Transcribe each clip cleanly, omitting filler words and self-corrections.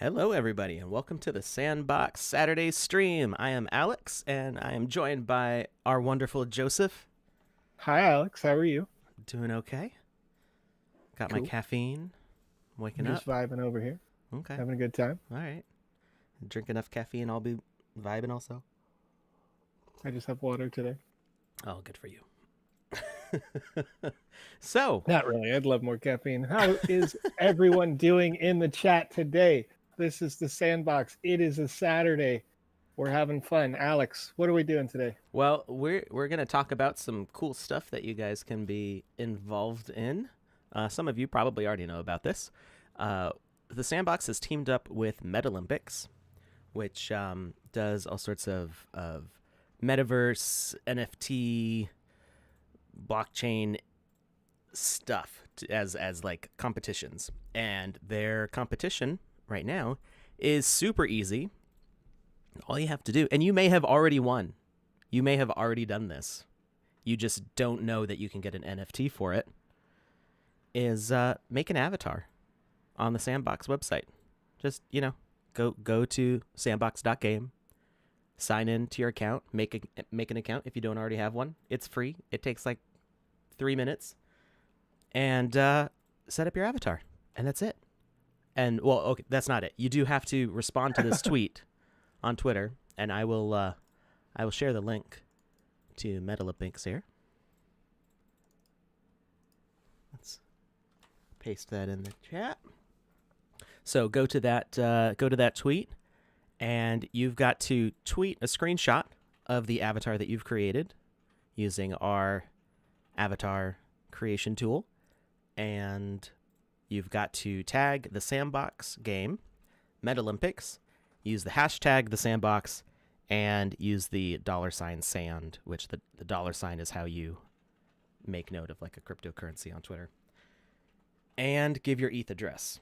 Hello, everybody, and welcome to the Sandbox Saturday stream. I am Alex, and I am joined by our wonderful Joseph. Hi, Alex. How are you? Doing okay. Got my Cool. caffeine. I'm Waking just up. vibing over here, Okay. having a good time. All right. Drink enough caffeine. I'll be vibing also. I just have water today. Oh, good for you. So, Not really. I'd love more caffeine. How is everyone doing in the chat today? This is the Sandbox. It is a Saturday. We're having fun. Alex, what are we doing today? well, we're gonna talk about some cool stuff that you guys can be involved in. Some of you probably already know about this. The Sandbox has teamed up with Metalympics, which does all sorts of metaverse, NFT, blockchain stuff as like competitions. And their competition right now is super easy. All you have to do, and you may have already won. You may have already done this. You just don't know that you can get an NFT for it. Is make an avatar on the Sandbox website. Just, go to sandbox.game, sign in to your account, make an account if you don't already have one. It's free. It takes like 3 minutes, and set up your avatar, and that's it. And well, okay, that's not it. You do have to respond to this tweet on Twitter, and I will share the link to Metalympics here. Let's paste that in the chat. So go to that tweet, and you've got to tweet a screenshot of the avatar that you've created using our avatar creation tool, and you've got to tag the Sandbox game, Metalympics, use the hashtag the Sandbox, and use the $sand, which the $sign is how you make note of like a cryptocurrency on Twitter, and give your ETH address.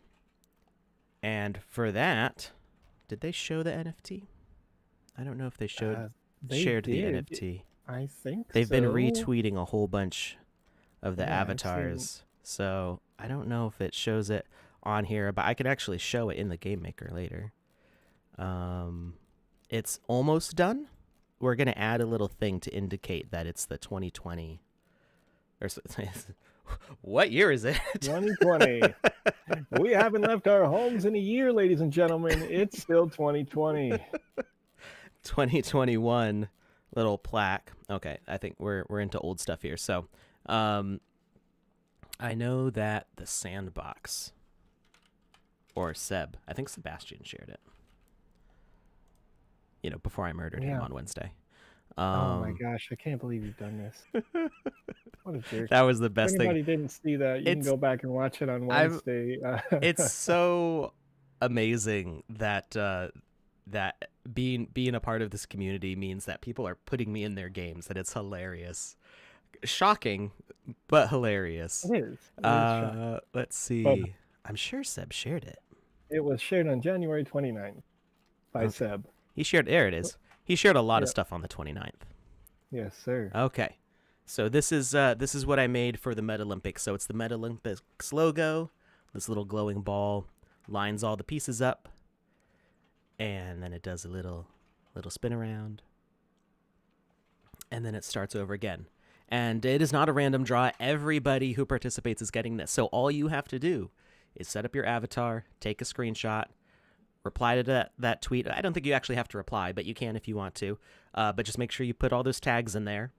And for that, did they show the NFT? I don't know if they shared Did. the NFT. I think They've so. been retweeting a whole bunch of the Yeah, avatars, so I don't know if it shows it on here, but I could actually show it in the Game Maker later. It's almost done. We're gonna add a little thing to indicate that it's the 2020. Or what year is it? 2020. We haven't left our homes in a year, ladies and gentlemen. It's still 2020. 2021 little plaque. Okay, I think we're into old stuff here. So, I know that the Sandbox or Seb, I think Sebastian shared it. Before I murdered him on Wednesday. Oh my gosh, I can't believe you've done this. What a jerk. That was the best if anybody thing. Didn't see that, you can go back and watch it on Wednesday. It's so amazing that that being a part of this community means that people are putting me in their games, and it's hilarious. Shocking, but hilarious. It is. Let's see. I'm sure Seb shared it. It was shared on January 29th by Seb. He shared, there it is. He shared a lot of stuff on the 29th. Yes, sir. Okay. So this is what I made for the Metalympics. So it's the Metalympics logo. This little glowing ball lines all the pieces up, and then it does a little spin around, and then it starts over again. And it is not a random draw. Everybody who participates is getting this. So all you have to do is set up your avatar, take a screenshot, reply to that tweet. I don't think you actually have to reply, but you can if you want to. But just make sure you put all those tags in there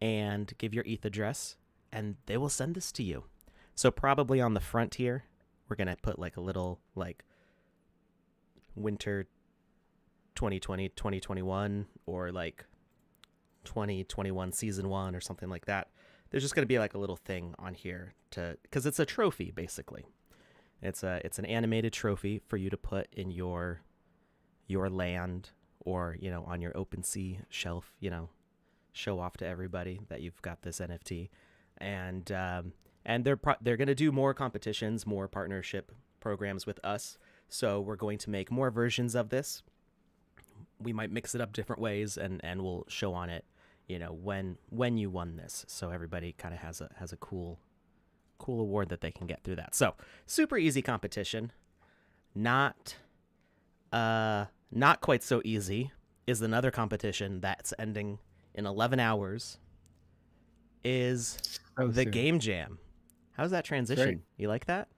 and give your ETH address, and they will send this to you. So probably on the front here, we're going to put like a little like winter 2020, 2021, or like 2021 season 1 or something like that. There's just going to be like a little thing on here because it's a trophy basically. It's an animated trophy for you to put in your land, or on your OpenSea shelf, show off to everybody that you've got this NFT. And they're going to do more competitions, more partnership programs with us. So we're going to make more versions of this. We might mix it up different ways, and we'll show on it, when you won this. So everybody kind of has a cool award that they can get through that. So super easy competition. Not not quite so easy is another competition that's ending in 11 hours is So the soon. Game Jam. How's that transition? Great. You like that?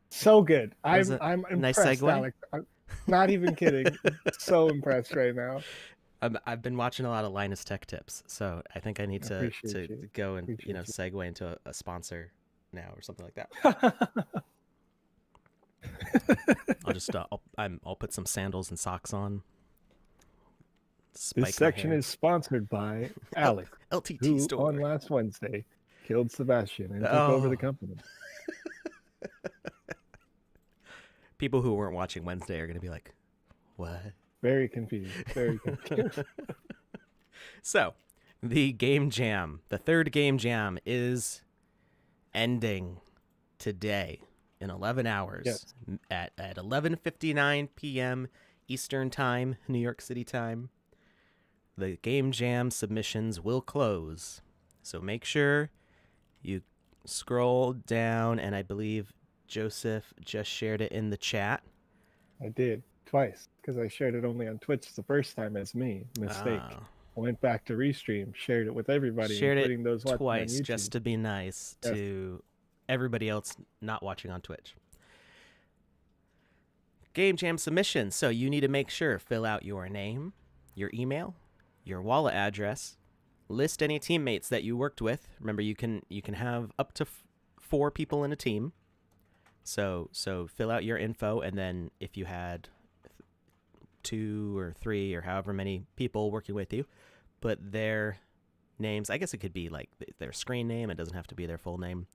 So good. That was I'm a nice impressed, segue. Alex. I'm not even kidding. So impressed right now. I've been watching a lot of Linus Tech Tips, so I think I need I to appreciate you. go and Appreciate you. segue into a sponsor now or something like that. I'll just I'll put some sandals and socks on. Spike This section my hair. is sponsored by Alex, LTT who store. on last Wednesday killed Sebastian and took over the company. People who weren't watching Wednesday are going to be like, what? Very confused. Very confused. So, the Game Jam, the third Game Jam is ending today in 11 hours Yes. at 11:59 p.m. Eastern Time, New York City time. The Game Jam submissions will close. So make sure you scroll down, and I believe Joseph just shared it in the chat. I did twice because I shared it only on Twitch the first time as me. Mistake. Oh. Went back to restream, shared it with everybody, Shared including it those watching on twice YouTube. just to be nice to everybody else not watching on Twitch. Game Jam submission. So you need to make sure fill out your name, your email, your wallet address, list any teammates that you worked with. Remember, you can have up to 4 people in a team. So fill out your info, and then if you had 2 or 3 or however many people working with you, put their names. I guess it could be like their screen name. It doesn't have to be their full name.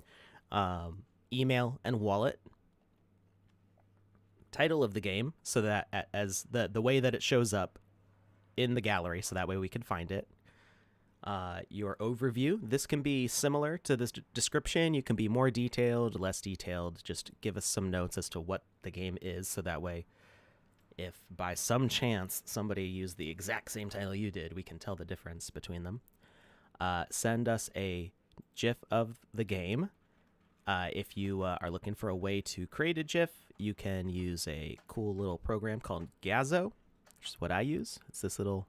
Email and wallet. Title of the game, so that as the way that it shows up in the gallery, so that way we can find it. Your overview. This can be similar to this description. You can be more detailed, less detailed. Just give us some notes as to what the game is, so that way if by some chance somebody used the exact same title you did, we can tell the difference between them. Send us a GIF of the game. If you are looking for a way to create a GIF, you can use a cool little program called Gazo, which is what I use. It's this little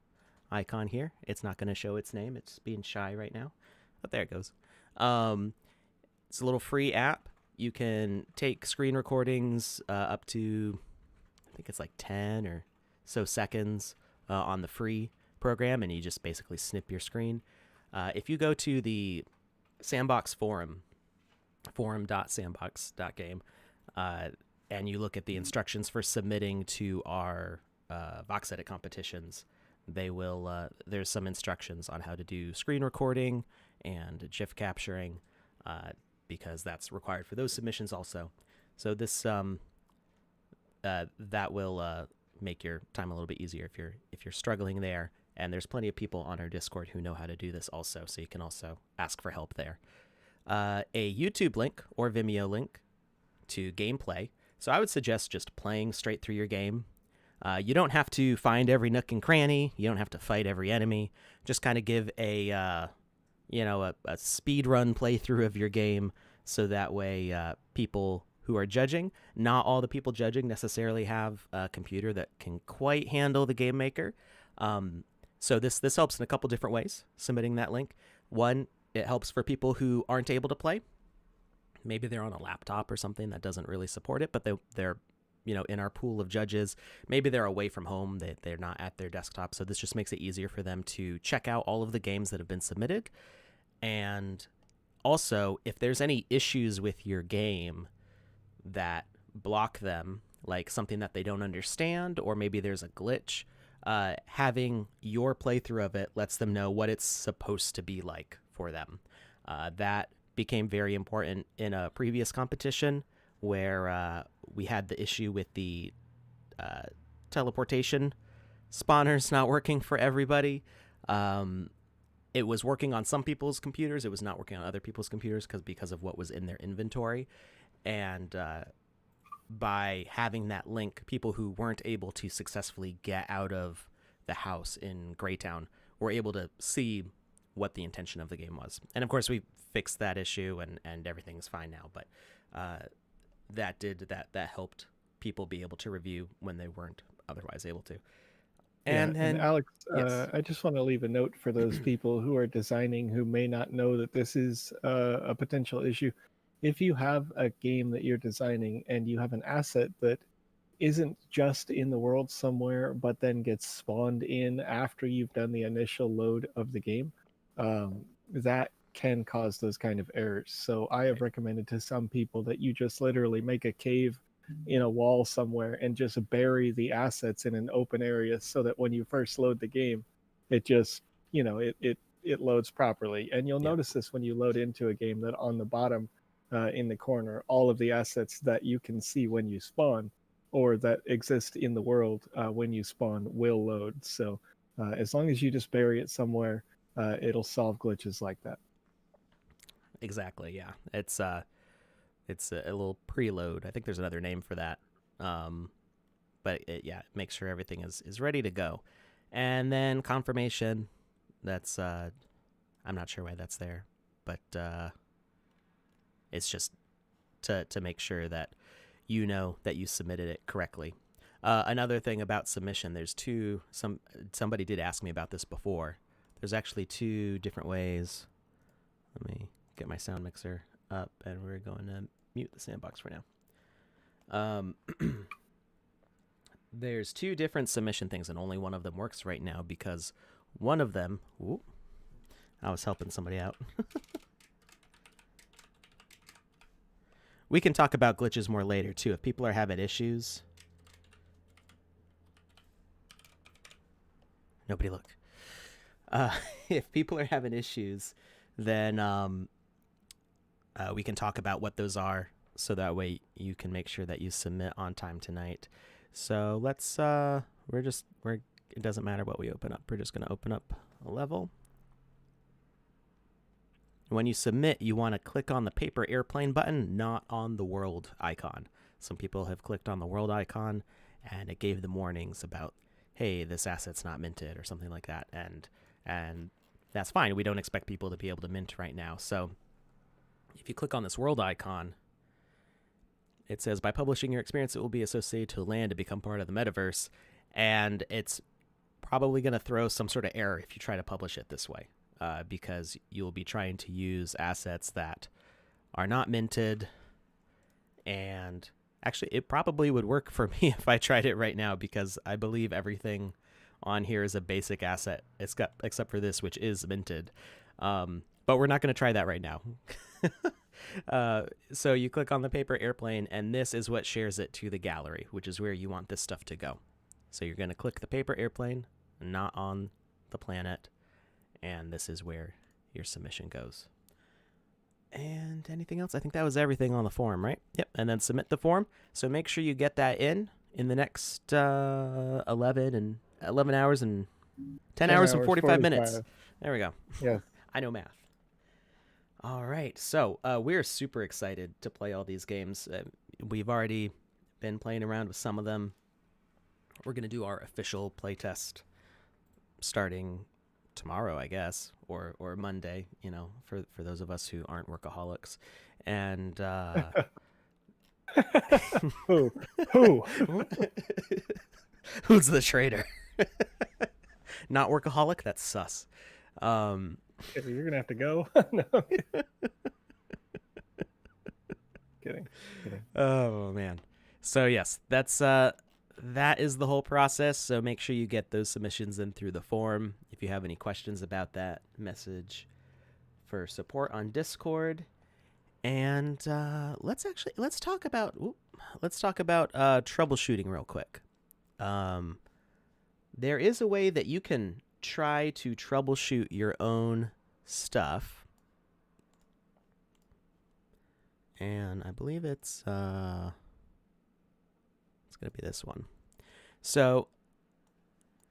icon here. It's not going to show its name. It's being shy right now. But there it goes. It's a little free app. You can take screen recordings up to, I think it's like 10 or so seconds on the free program, and you just basically snip your screen. If you go to the Sandbox forum.sandbox.game, and you look at the instructions for submitting to our VoxEdit competitions, they will there's some instructions on how to do screen recording and GIF capturing, because that's required for those submissions also. So this that will make your time a little bit easier if you're struggling there. And there's plenty of people on our Discord who know how to do this also, so you can also ask for help there. A YouTube link or Vimeo link to gameplay. So I would suggest just playing straight through your game. You don't have to find every nook and cranny. You don't have to fight every enemy. Just kind of give a speed run playthrough of your game, so that way people who are judging, not all the people judging necessarily have a computer that can quite handle the game maker. So this helps in a couple different ways, submitting that link. One, it helps for people who aren't able to play. Maybe they're on a laptop or something that doesn't really support it, but they're in our pool of judges. Maybe they're away from home. They're not at their desktop. So this just makes it easier for them to check out all of the games that have been submitted. And also, if there's any issues with your game that block them, like something that they don't understand, or maybe there's a glitch, having your playthrough of it lets them know what it's supposed to be like for them. That became very important in a previous competition where we had the issue with the teleportation spawners not working for everybody. It was working on some people's computers. It was not working on other people's computers because of what was in their inventory. And by having that link, people who weren't able to successfully get out of the house in Greytown were able to see what the intention of the game was. And of course, we fixed that issue, and everything's fine now. But that helped people be able to review when they weren't otherwise able to. Yeah, And and then, Alex, yes. I just want to leave a note for those people who are designing who may not know that this is a potential issue. If you have a game that you're designing and you have an asset that isn't just in the world somewhere, but then gets spawned in after you've done the initial load of the game, that can cause those kind of errors. So I have Right. recommended to some people that you just literally make a cave in a wall somewhere and just bury the assets in an open area so that when you first load the game, it just, it loads properly. And you'll Yep. notice this when you load into a game that on the bottom in the corner, all of the assets that you can see when you spawn or that exist in the world when you spawn will load. So as long as you just bury it somewhere, it'll solve glitches like that. Exactly. Yeah. It's a little preload. I think there's another name for that. Um, but yeah, it makes sure everything is ready to go. And then confirmation. That's I'm not sure why that's there, but it's just to make sure that you know that you submitted it correctly. Another thing about submission, there's somebody did ask me about this before. There's actually two different ways. Let me get my sound mixer up, and we're going to mute the sandbox for now. There's two different submission things, and only one of them works right now because one of them. Ooh, I was helping somebody out. We can talk about glitches more later too. If people are having issues, nobody look. If people are having issues, then we can talk about what those are, so that way you can make sure that you submit on time tonight. So let's it doesn't matter what we open up. We're just going to open up a level. When you submit, you want to click on the paper airplane button, not on the world icon. Some people have clicked on the world icon and it gave them warnings about, hey, this asset's not minted or something like that. And that's fine. We don't expect people to be able to mint right now. So if you click on this world icon, it says, by publishing your experience, it will be associated to land to become part of the metaverse. And it's probably going to throw some sort of error if you try to publish it this way, because you'll be trying to use assets that are not minted. And actually, it probably would work for me if I tried it right now, because I believe everything on here is a basic asset, except for this, which is minted. But we're not going to try that right now. So you click on the paper airplane, and this is what shares it to the gallery, which is where you want this stuff to go. So you're going to click the paper airplane, not on the planet, and this is where your submission goes. And anything else? I think that was everything on the form, right? Yep. And then submit the form. So make sure you get that in the next 11 hours and 10 hours and 45 minutes. There we go. Yes. I know math. All right. So we're super excited to play all these games. We've already been playing around with some of them. We're going to do our official playtest starting tomorrow, I guess, or Monday, for those of us who aren't workaholics. And Who? Who's the traitor? Not workaholic? That's sus. You're gonna have to go. No. Kidding. Oh man. So yes, that is the whole process. So make sure you get those submissions in through the form. If you have any questions about that, message for support on Discord. And let's talk about troubleshooting real quick. There is a way that you can try to troubleshoot your own stuff, and I believe it's going to be this one. So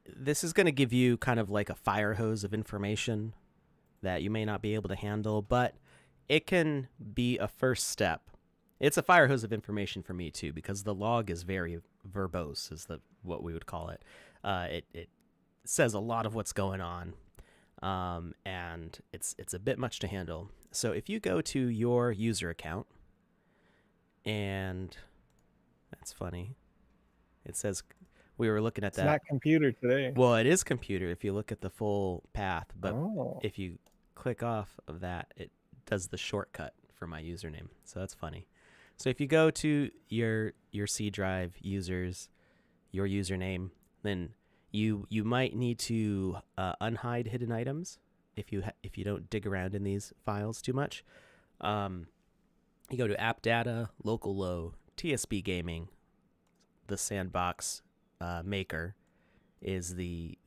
this is going to give you kind of like a fire hose of information that you may not be able to handle, but it can be a first step. It's a fire hose of information for me too, because the log is very verbose, is what we would call it. It says a lot of what's going on, and it's a bit much to handle. So if you go to your user account, and that's funny, it says We were looking at It's that. not computer today. Well, it is computer if you look at the full path, but Oh. if you click off of that, it does the shortcut for my username. So that's funny. So if you go to your C drive users, your username, then you might need to unhide hidden items if you don't dig around in these files too much. You go to app data, local low, TSB gaming, the Sandbox maker is the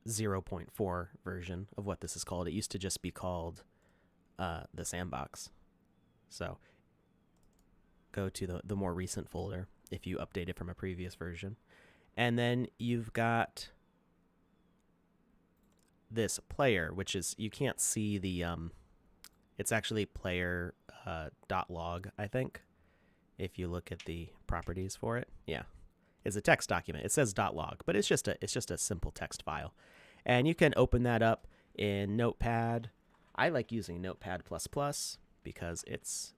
0.4 version of what this is called. It used to just be called the Sandbox. So go to the more recent folder if you updated from a previous version. And then you've got this player, which is, you can't see the, it's actually player .log, I think, if you look at the properties for it. Yeah, it's a text document. It says .log, but it's just a simple text file. And you can open that up in Notepad. I like using Notepad++ because it's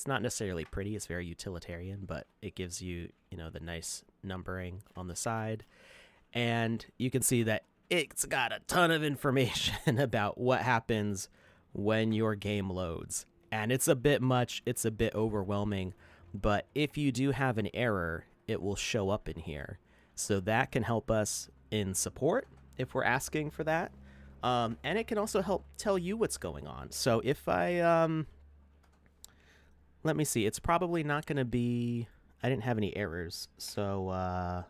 not necessarily pretty. It's very utilitarian, but it gives you, the nice numbering on the side. And you can see that it's got a ton of information about what happens when your game loads. And it's a bit much. It's a bit overwhelming. But if you do have an error, it will show up in here. So that can help us in support if we're asking for that. And it can also help tell you what's going on. So if I... let me see. It's probably not going to be... I didn't have any errors. So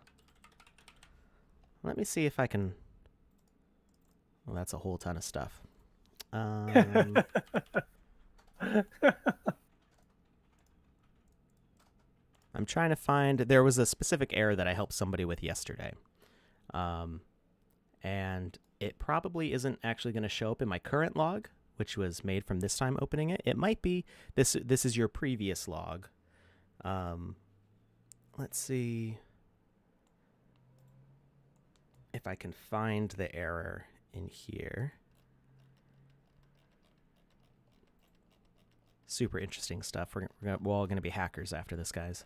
let me see if I can... Well, that's a whole ton of stuff. I'm trying to find... There was a specific error that I helped somebody with yesterday. And it probably isn't actually going to show up in my current log, which was made from this time opening it. It might be. This is your previous log. Let's see if I can find the error in here. Super interesting stuff. We're all going to be hackers after this, guys.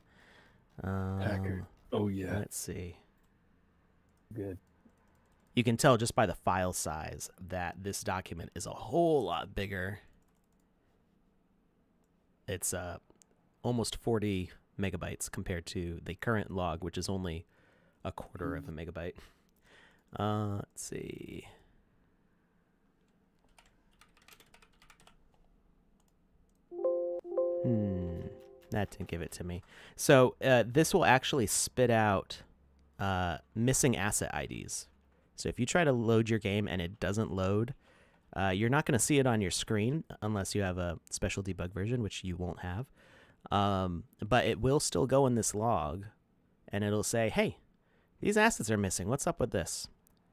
Hacker. Oh, yeah. Let's see. Good. You can tell just by the file size that this document is a whole lot bigger. It's almost 40 megabytes compared to the current log, which is only a quarter of a megabyte. Let's see. That didn't give it to me. So this will actually spit out missing asset IDs. So if you try to load your game and it doesn't load, you're not going to see it on your screen unless you have a special debug version, which you won't have. But it will still go in this log, and it'll say, hey, these assets are missing. What's up with this?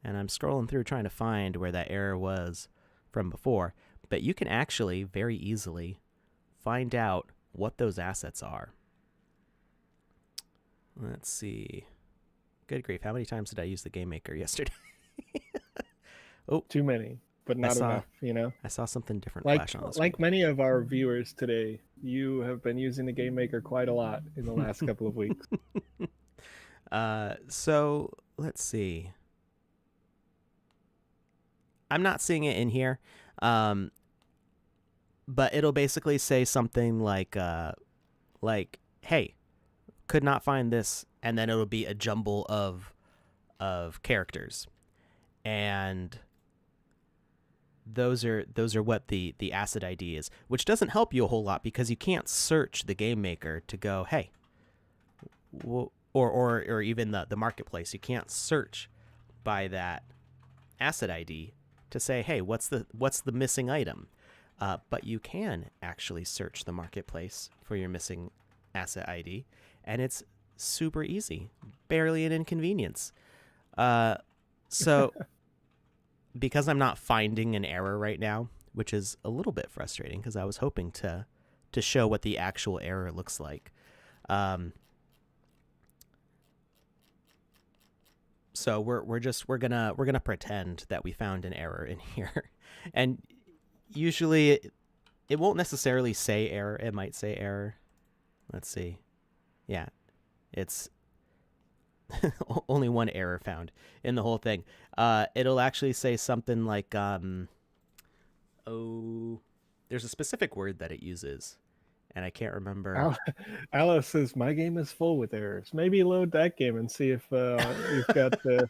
And I'm scrolling through trying to find where that error was from before. But you can actually very easily find out what those assets are. Let's see. Good grief. How many times did I use the Game Maker yesterday? Oh, too many, but not enough, I saw something different like, flash on the screen. Like many of our viewers today, you have been using the Game Maker quite a lot in the last couple of weeks. So let's see. I'm not seeing it in here, but it'll basically say something like, hey, could not find this, and then it'll be a jumble of characters, and those are what the asset ID is, which doesn't help you a whole lot because you can't search the Game Maker to go, hey, or even the marketplace. You can't search by that asset ID to say, hey, what's the missing item? But you can actually search the marketplace for your missing asset ID, and it's super easy, barely an inconvenience. So because I'm not finding an error right now, which is a little bit frustrating because I was hoping to show what the actual error looks like. So we're gonna pretend that we found an error in here, and usually it won't necessarily say error. It might say error. Let's see. Yeah, it's only one error found in the whole thing. It'll actually say something like, oh, there's a specific word that it uses, and I can't remember. Alice says my game is full with errors. Maybe load that game and see if you've got the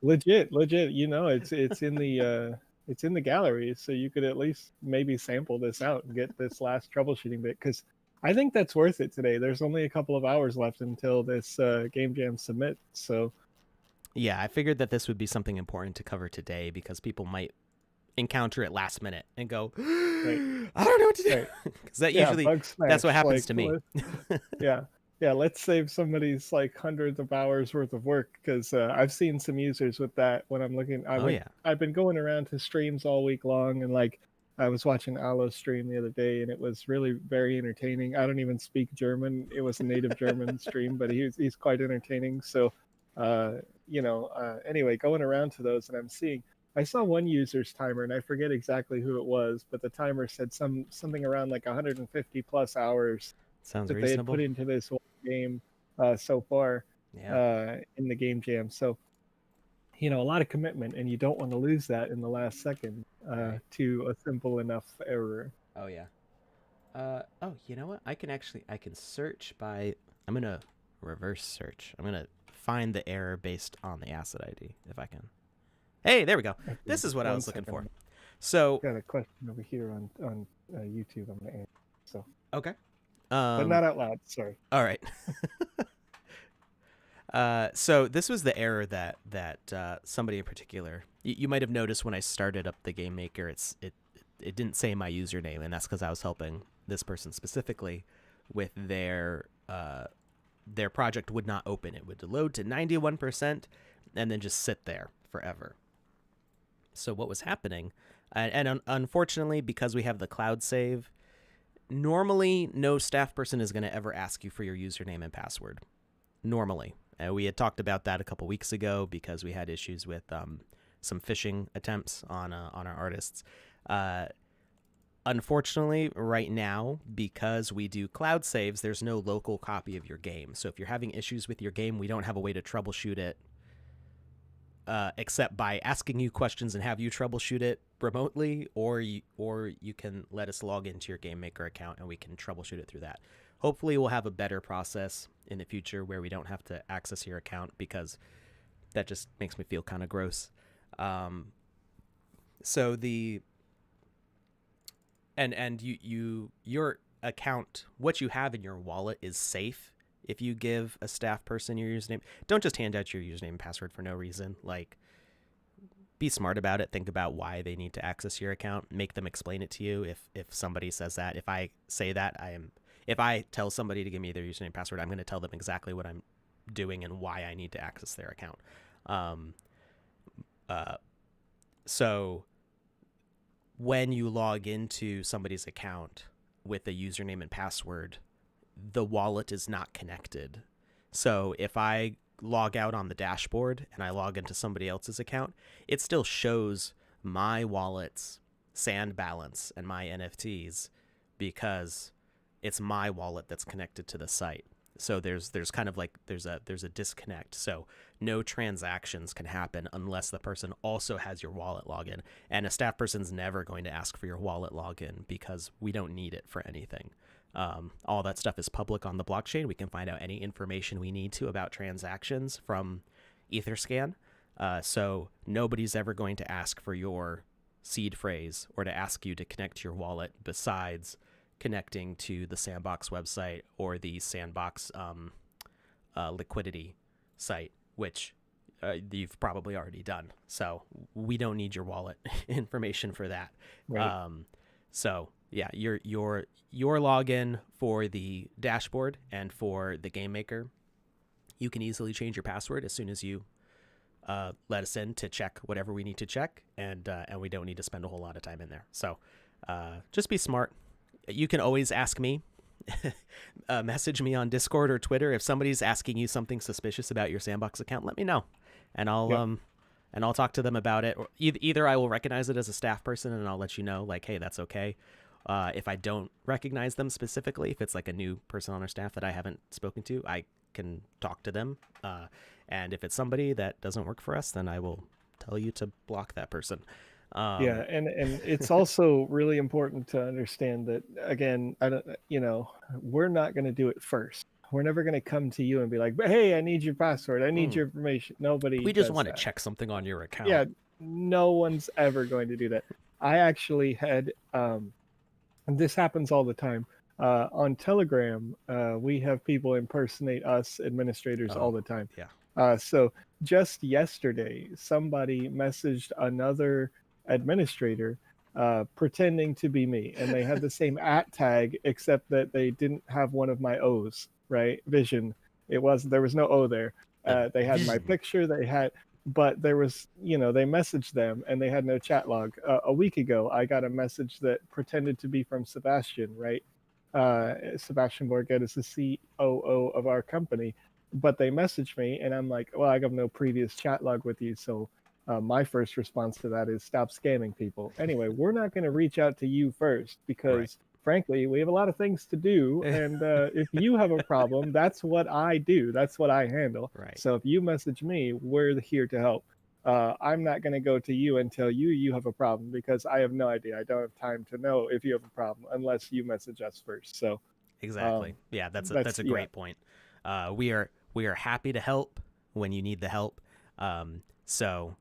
legit. You know, it's in the gallery, so you could at least maybe sample this out and get this last troubleshooting bit, because I think that's worth it today. There's only a couple of hours left until this game jam submit. So Yeah, I figured that this would be something important to cover today because people might encounter it last minute and go, right, I don't know what to do. right. Because that Yeah, usually, bug smash, that's what happens like, to me. yeah, yeah. Let's save somebody's like hundreds of hours worth of work, because I've seen some users with that when I'm looking. Oh, yeah. I've been going around to streams all week long, and like I was watching Alo's stream the other day, and it was really very entertaining. I don't even speak German. It was a native German stream, but he's quite entertaining. So, anyway, going around to those, and I saw one user's timer, and I forget exactly who it was, but the timer said something around like 150 plus hours Sounds that reasonable. they had put into this one game so far in the game jam. So, a lot of commitment, and you don't want to lose that in the last second to a simple enough error. Oh, yeah. Oh, you know what? I can search by, I'm going to reverse search. I'm going to find the error based on the asset ID if I can. Hey, there we go. This is what I was looking for. So, got a question over here on YouTube. I'm gonna answer. So okay, but not out loud. Sorry. All right. So this was the error that somebody in particular. You might have noticed when I started up the game maker, it didn't say my username, and that's because I was helping this person specifically with their project would not open. It would load to 91% and then just sit there forever. So what was happening, and unfortunately, because we have the cloud save, normally no staff person is going to ever ask you for your username and password. Normally. We had talked about that a couple weeks ago because we had issues with some phishing attempts on our artists. Unfortunately, right now, because we do cloud saves, there's no local copy of your game. So if you're having issues with your game, we don't have a way to troubleshoot it except by asking you questions and have you troubleshoot it remotely, or you can let us log into your Game Maker account and we can troubleshoot it through that. Hopefully we'll have a better process in the future where we don't have to access your account, because that just makes me feel kind of gross. So your account, what you have in your wallet is safe. If you give a staff person your username, don't just hand out your username and password for no reason. Like, be smart about it. Think about why they need to access your account. Make them explain it to you. If somebody says that, if I say that, if I tell somebody to give me their username and password, I'm going to tell them exactly what I'm doing and why I need to access their account. So when you log into somebody's account with a username and password, the wallet is not connected. So if I log out on the dashboard and I log into somebody else's account, it still shows my wallet's sand balance and my NFTs because it's my wallet that's connected to the site. So there's kind of like there's a disconnect. So no transactions can happen unless the person also has your wallet login. And a staff person's never going to ask for your wallet login because we don't need it for anything. All that stuff is public on the blockchain. We can find out any information we need to about transactions from Etherscan. So nobody's ever going to ask for your seed phrase or to ask you to connect to your wallet besides connecting to the Sandbox website or the Sandbox liquidity site, which you've probably already done. So we don't need your wallet information for that. Right. So yeah, your login for the dashboard and for the game maker, you can easily change your password as soon as you let us in to check whatever we need to check, and we don't need to spend a whole lot of time in there. So just be smart. You can always ask me, message me on Discord or Twitter if somebody's asking you something suspicious about your Sandbox account. Let me know, and I'll talk to them about it. Or either I will recognize it as a staff person and I'll let you know, like, hey, that's okay. If I don't recognize them specifically, if it's like a new person on our staff that I haven't spoken to, can talk to them. And if it's somebody that doesn't work for us, then I will tell you to block that person. Yeah, and it's also really important to understand that, again, I don't, we're not going to do it first. We're never going to come to you and be like, "Hey, I need your password. I need your information." Nobody We just does want to that. check something on your account. Yeah, no one's ever going to do that. I actually had, and this happens all the time. On Telegram, we have people impersonate us administrators all the time. Yeah. So just yesterday, somebody messaged another administrator pretending to be me, and they had the same at tag, except that they didn't have one of my O's, right? Vision. There was no O there. They had my picture. But there was, they messaged them and they had no chat log. A week ago, I got a message that pretended to be from Sebastian, right? Sebastian Borget is the COO of our company, but they messaged me and I'm like, well, I have no previous chat log with you. So my first response to that is stop scamming people. Anyway, we're not going to reach out to you first because frankly, we have a lot of things to do. And if you have a problem, that's what I do. That's what I handle. Right. So if you message me, we're here to help. I'm not going to go to you and tell you have a problem because I have no idea. I don't have time to know if you have a problem unless you message us first. So exactly. Yeah, that's a great point. We are happy to help when you need the help. So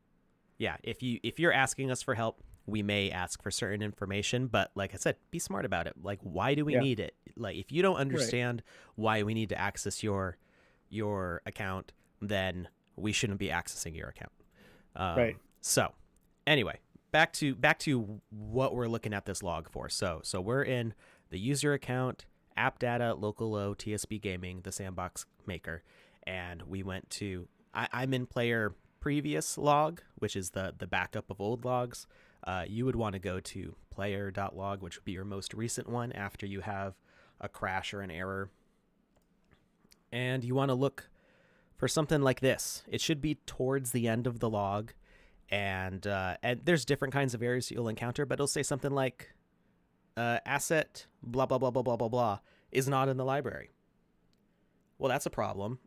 yeah, if you're asking us for help, we may ask for certain information, but like I said, be smart about it. Like, why do we need it? Like, if you don't understand why we need to access your account, then we shouldn't be accessing your account. Right. So anyway, back to what we're looking at this log for. So we're in the user account, app data, local low, TSB gaming, the sandbox maker. And we went to, I'm in player previous log, which is the backup of old logs. You would want to go to player.log, which would be your most recent one after you have a crash or an error. And you want to look for something like this. It should be towards the end of the log. And there's different kinds of errors you'll encounter, but it'll say something like asset blah, blah, blah, blah, blah, blah, blah is not in the library. Well, that's a problem.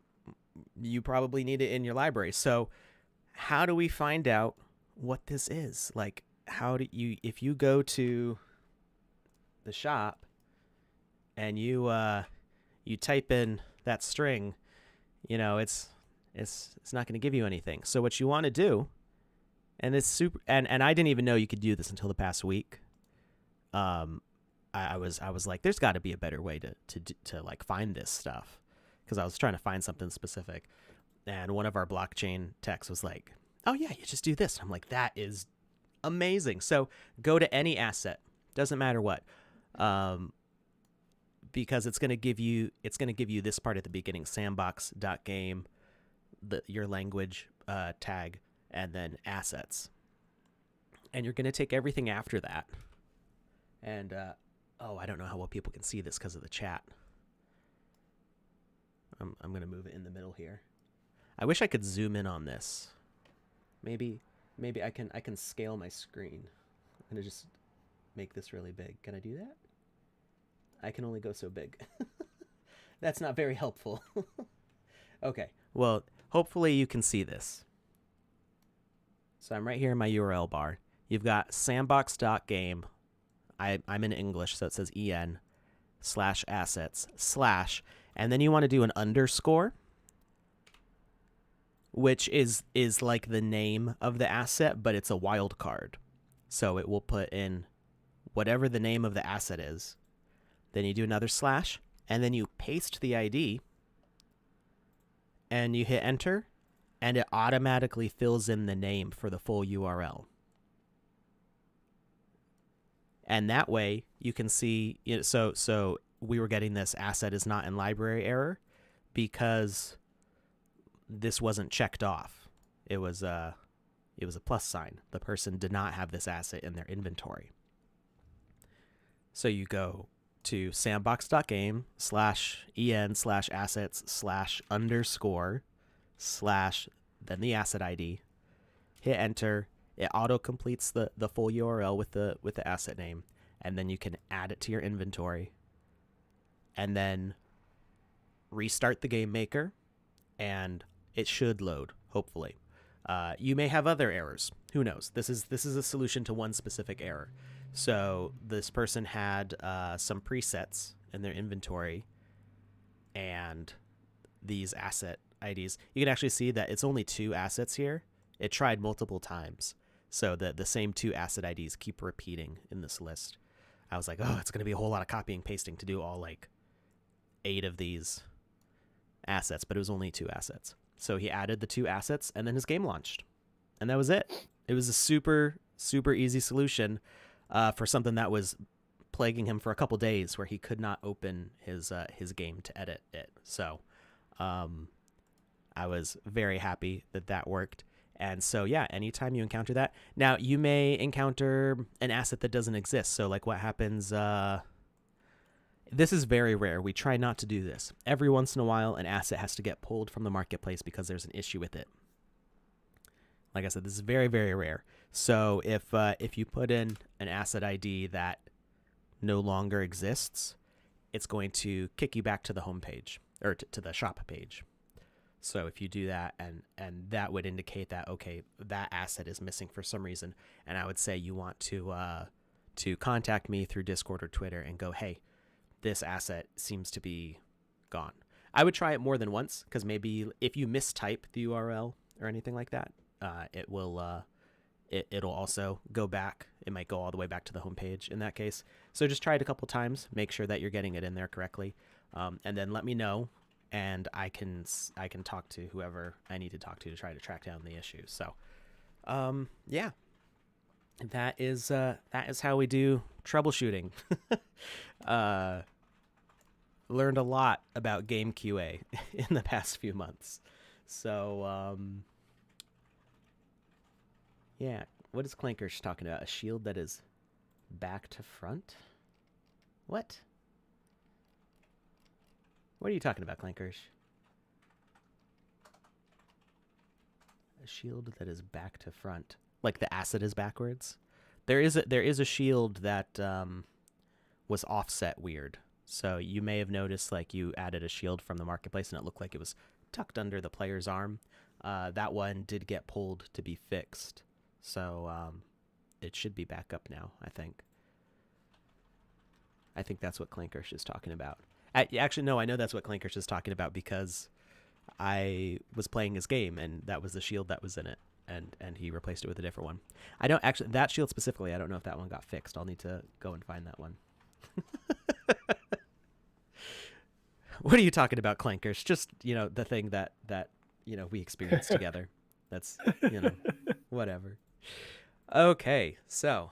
You probably need it in your library. So how do we find out what this is? Like, how do you, if you go to the shop and you type in that string, it's not going to give you anything. So what you want to do, and it's super, and I didn't even know you could do this until the past week. I was like, there's got to be a better way to like find this stuff, because I was trying to find something specific, and one of our blockchain techs was like, oh yeah, you just do this. I'm like, that is amazing. So go to any asset, doesn't matter what, because it's going to give you this part at the beginning, sandbox.game, your language tag, and then assets. And you're going to take everything after that. And I don't know how well people can see this because of the chat. I'm going to move it in the middle here. I wish I could zoom in on this. Maybe I can scale my screen. I'm going to just make this really big. Can I do that? I can only go so big. That's not very helpful. Okay. Well, hopefully you can see this. So I'm right here in my URL bar. You've got sandbox.game. I'm in English, so it says en/assets/ and then you want to do an underscore, which is like the name of the asset, but it's a wildcard. So it will put in whatever the name of the asset is. Then you do another slash, and then you paste the ID, and you hit enter, and it automatically fills in the name for the full URL. And that way you can see, so we were getting this asset is not in library error because this wasn't checked off. It was a plus sign. The person did not have this asset in their inventory. So you go to sandbox.game/en/assets/_ then the asset ID, hit enter. It auto completes the full URL with the asset name, and then you can add it to your inventory, and then restart the game maker, and it should load, hopefully. You may have other errors. Who knows? This is a solution to one specific error. So this person had some presets in their inventory, and these asset IDs. You can actually see that it's only 2 assets here. It tried multiple times, so that the same 2 asset IDs keep repeating in this list. I was like, oh, it's going to be a whole lot of copying pasting to do all like 8 of these assets, but it was only 2 assets. So he added the 2 assets, and then his game launched, and that was it. It was a super, super easy solution for something that was plaguing him for a couple days, where he could not open his game to edit it. So I was very happy that that worked. And so, yeah, anytime you encounter that. Now, you may encounter an asset that doesn't exist. So, like, what happens... this is very rare. We try not to do this. Every once in a while, an asset has to get pulled from the marketplace because there's an issue with it. Like I said, this is very, very rare. So if you put in an asset ID that no longer exists, it's going to kick you back to the home page, or to the shop page. So if you do that, and that would indicate that, okay, that asset is missing for some reason, and I would say you want to contact me through Discord or Twitter and go, hey, this asset seems to be gone. I would try it more than once, because maybe if you mistype the URL or anything like that, it will it'll also go back. It might go all the way back to the home page in that case. So just try it a couple times, make sure that you're getting it in there correctly, and then let me know, and I can talk to whoever I need to talk to try to track down the issue. So yeah, that is how we do troubleshooting. Learned a lot about game QA in the past few months. So yeah, what is Clankersh talking about? A shield that is back to front? What? What are you talking about, Clankersh? A shield that is back to front, like the asset is backwards. There is a shield that was offset weird. So you may have noticed, like, you added a shield from the marketplace and it looked like it was tucked under the player's arm. That one did get pulled to be fixed. So it should be back up now, I think. I think that's what Clankersh is talking about. Actually, no, I know that's what Clankersh is talking about, because I was playing his game and that was the shield that was in it. And he replaced it with a different one. I don't actually, that shield specifically, I don't know if that one got fixed. I'll need to go and find that one. What are you talking about, Clankers? Just, the thing that we experienced together. That's, whatever. Okay, so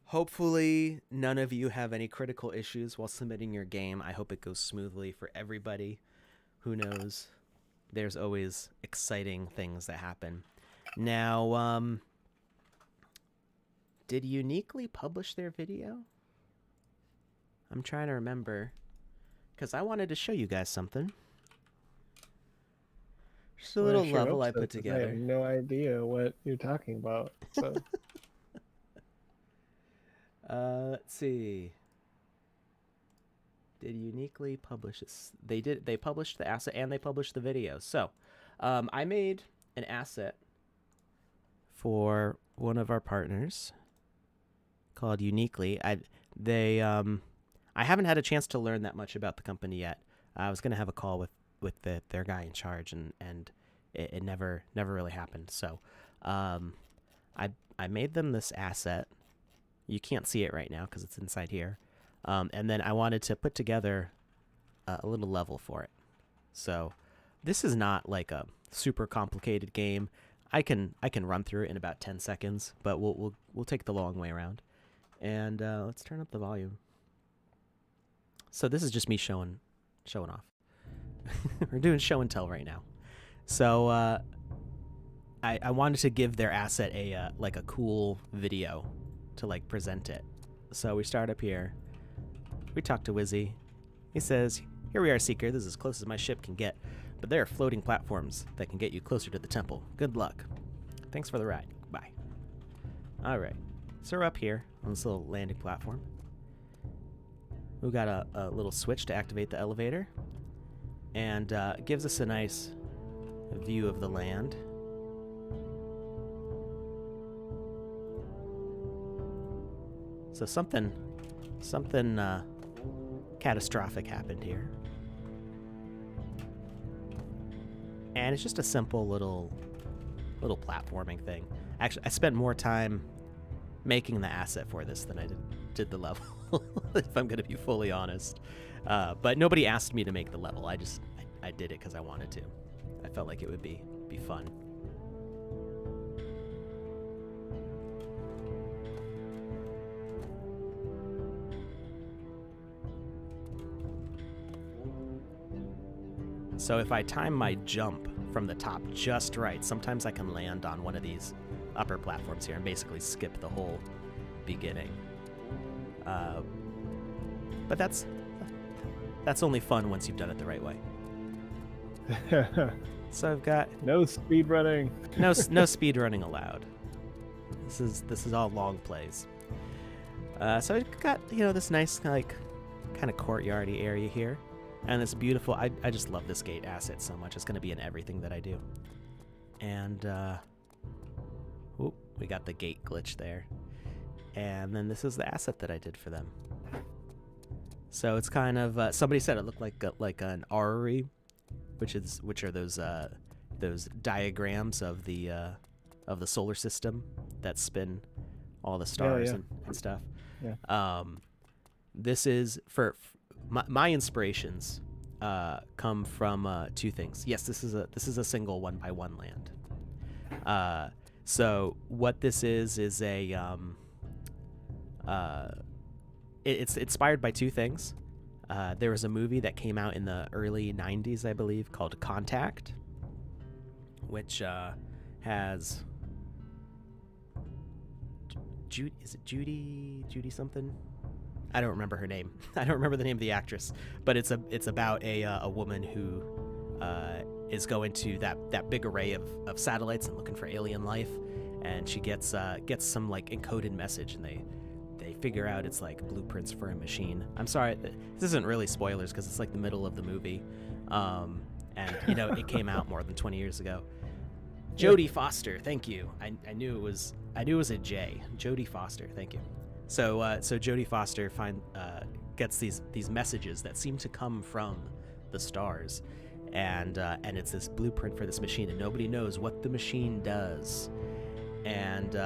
hopefully none of you have any critical issues while submitting your game. I hope it goes smoothly for everybody. Who knows? There's always exciting things that happen. Now, did Uniquely publish their video? I'm trying to remember, because I wanted to show you guys something. Just a little level I put together. I have no idea what you're talking about. So. Let's see. Did Uniquely publish this? They did. They published the asset and they published the video. So, I made an asset for one of our partners called Uniquely. I haven't had a chance to learn that much about the company yet. I was gonna have a call with their guy in charge, and it never really happened. So, I made them this asset. You can't see it right now because it's inside here. And then I wanted to put together a little level for it. So this is not like a super complicated game. I can run through it in about 10 seconds, but we'll take the long way around. And let's turn up the volume. So this is just me showing off. We're doing show and tell right now. So I wanted to give their asset a cool video to like present it. So we start up here. We talk to Wizzy. He says, "Here we are, Seeker. This is as close as my ship can get, but there are floating platforms that can get you closer to the temple. Good luck. Thanks for the ride. Bye." All right. So we're up here on this little landing platform. We've got a little switch to activate the elevator. and gives us a nice view of the land. So something catastrophic happened here. And it's just a simple little platforming thing. Actually, I spent more time making the asset for this than I did the level, if I'm going to be fully honest. But nobody asked me to make the level. I did it because I wanted to. I felt like it would be fun. So if I time my jump from the top just right, sometimes I can land on one of these upper platforms here and basically skip the whole beginning. But that's only fun once you've done it the right way. So I've got no speed running. no speed running allowed. This is all long plays. So I've got this nice kind of courtyardy area here. And it's beautiful. I just love this gate asset so much. It's going to be in everything that I do. And, we got the gate glitch there. And then this is the asset that I did for them. So it's kind of, somebody said it looked like an orrery, which are those diagrams of the solar system that spin all the stars and stuff. Yeah. This is for my inspirations come from two things. Yes, this is a single 1x1 land. So what this is a it's inspired by two things. There was a movie that came out in the early 90s, I believe, called Contact, which has Judy something? I don't remember her name. I don't remember the name of the actress, but it's about a woman who is going to that big array of satellites and looking for alien life, and she gets some like encoded message, and they figure out it's like blueprints for a machine. I'm sorry, this isn't really spoilers because it's like the middle of the movie, and it came out more than 20 years ago. Jodie Foster, thank you. I knew it was a J. Jodie Foster, thank you. So Jodie Foster gets these messages that seem to come from the stars, and it's this blueprint for this machine, and nobody knows what the machine does, and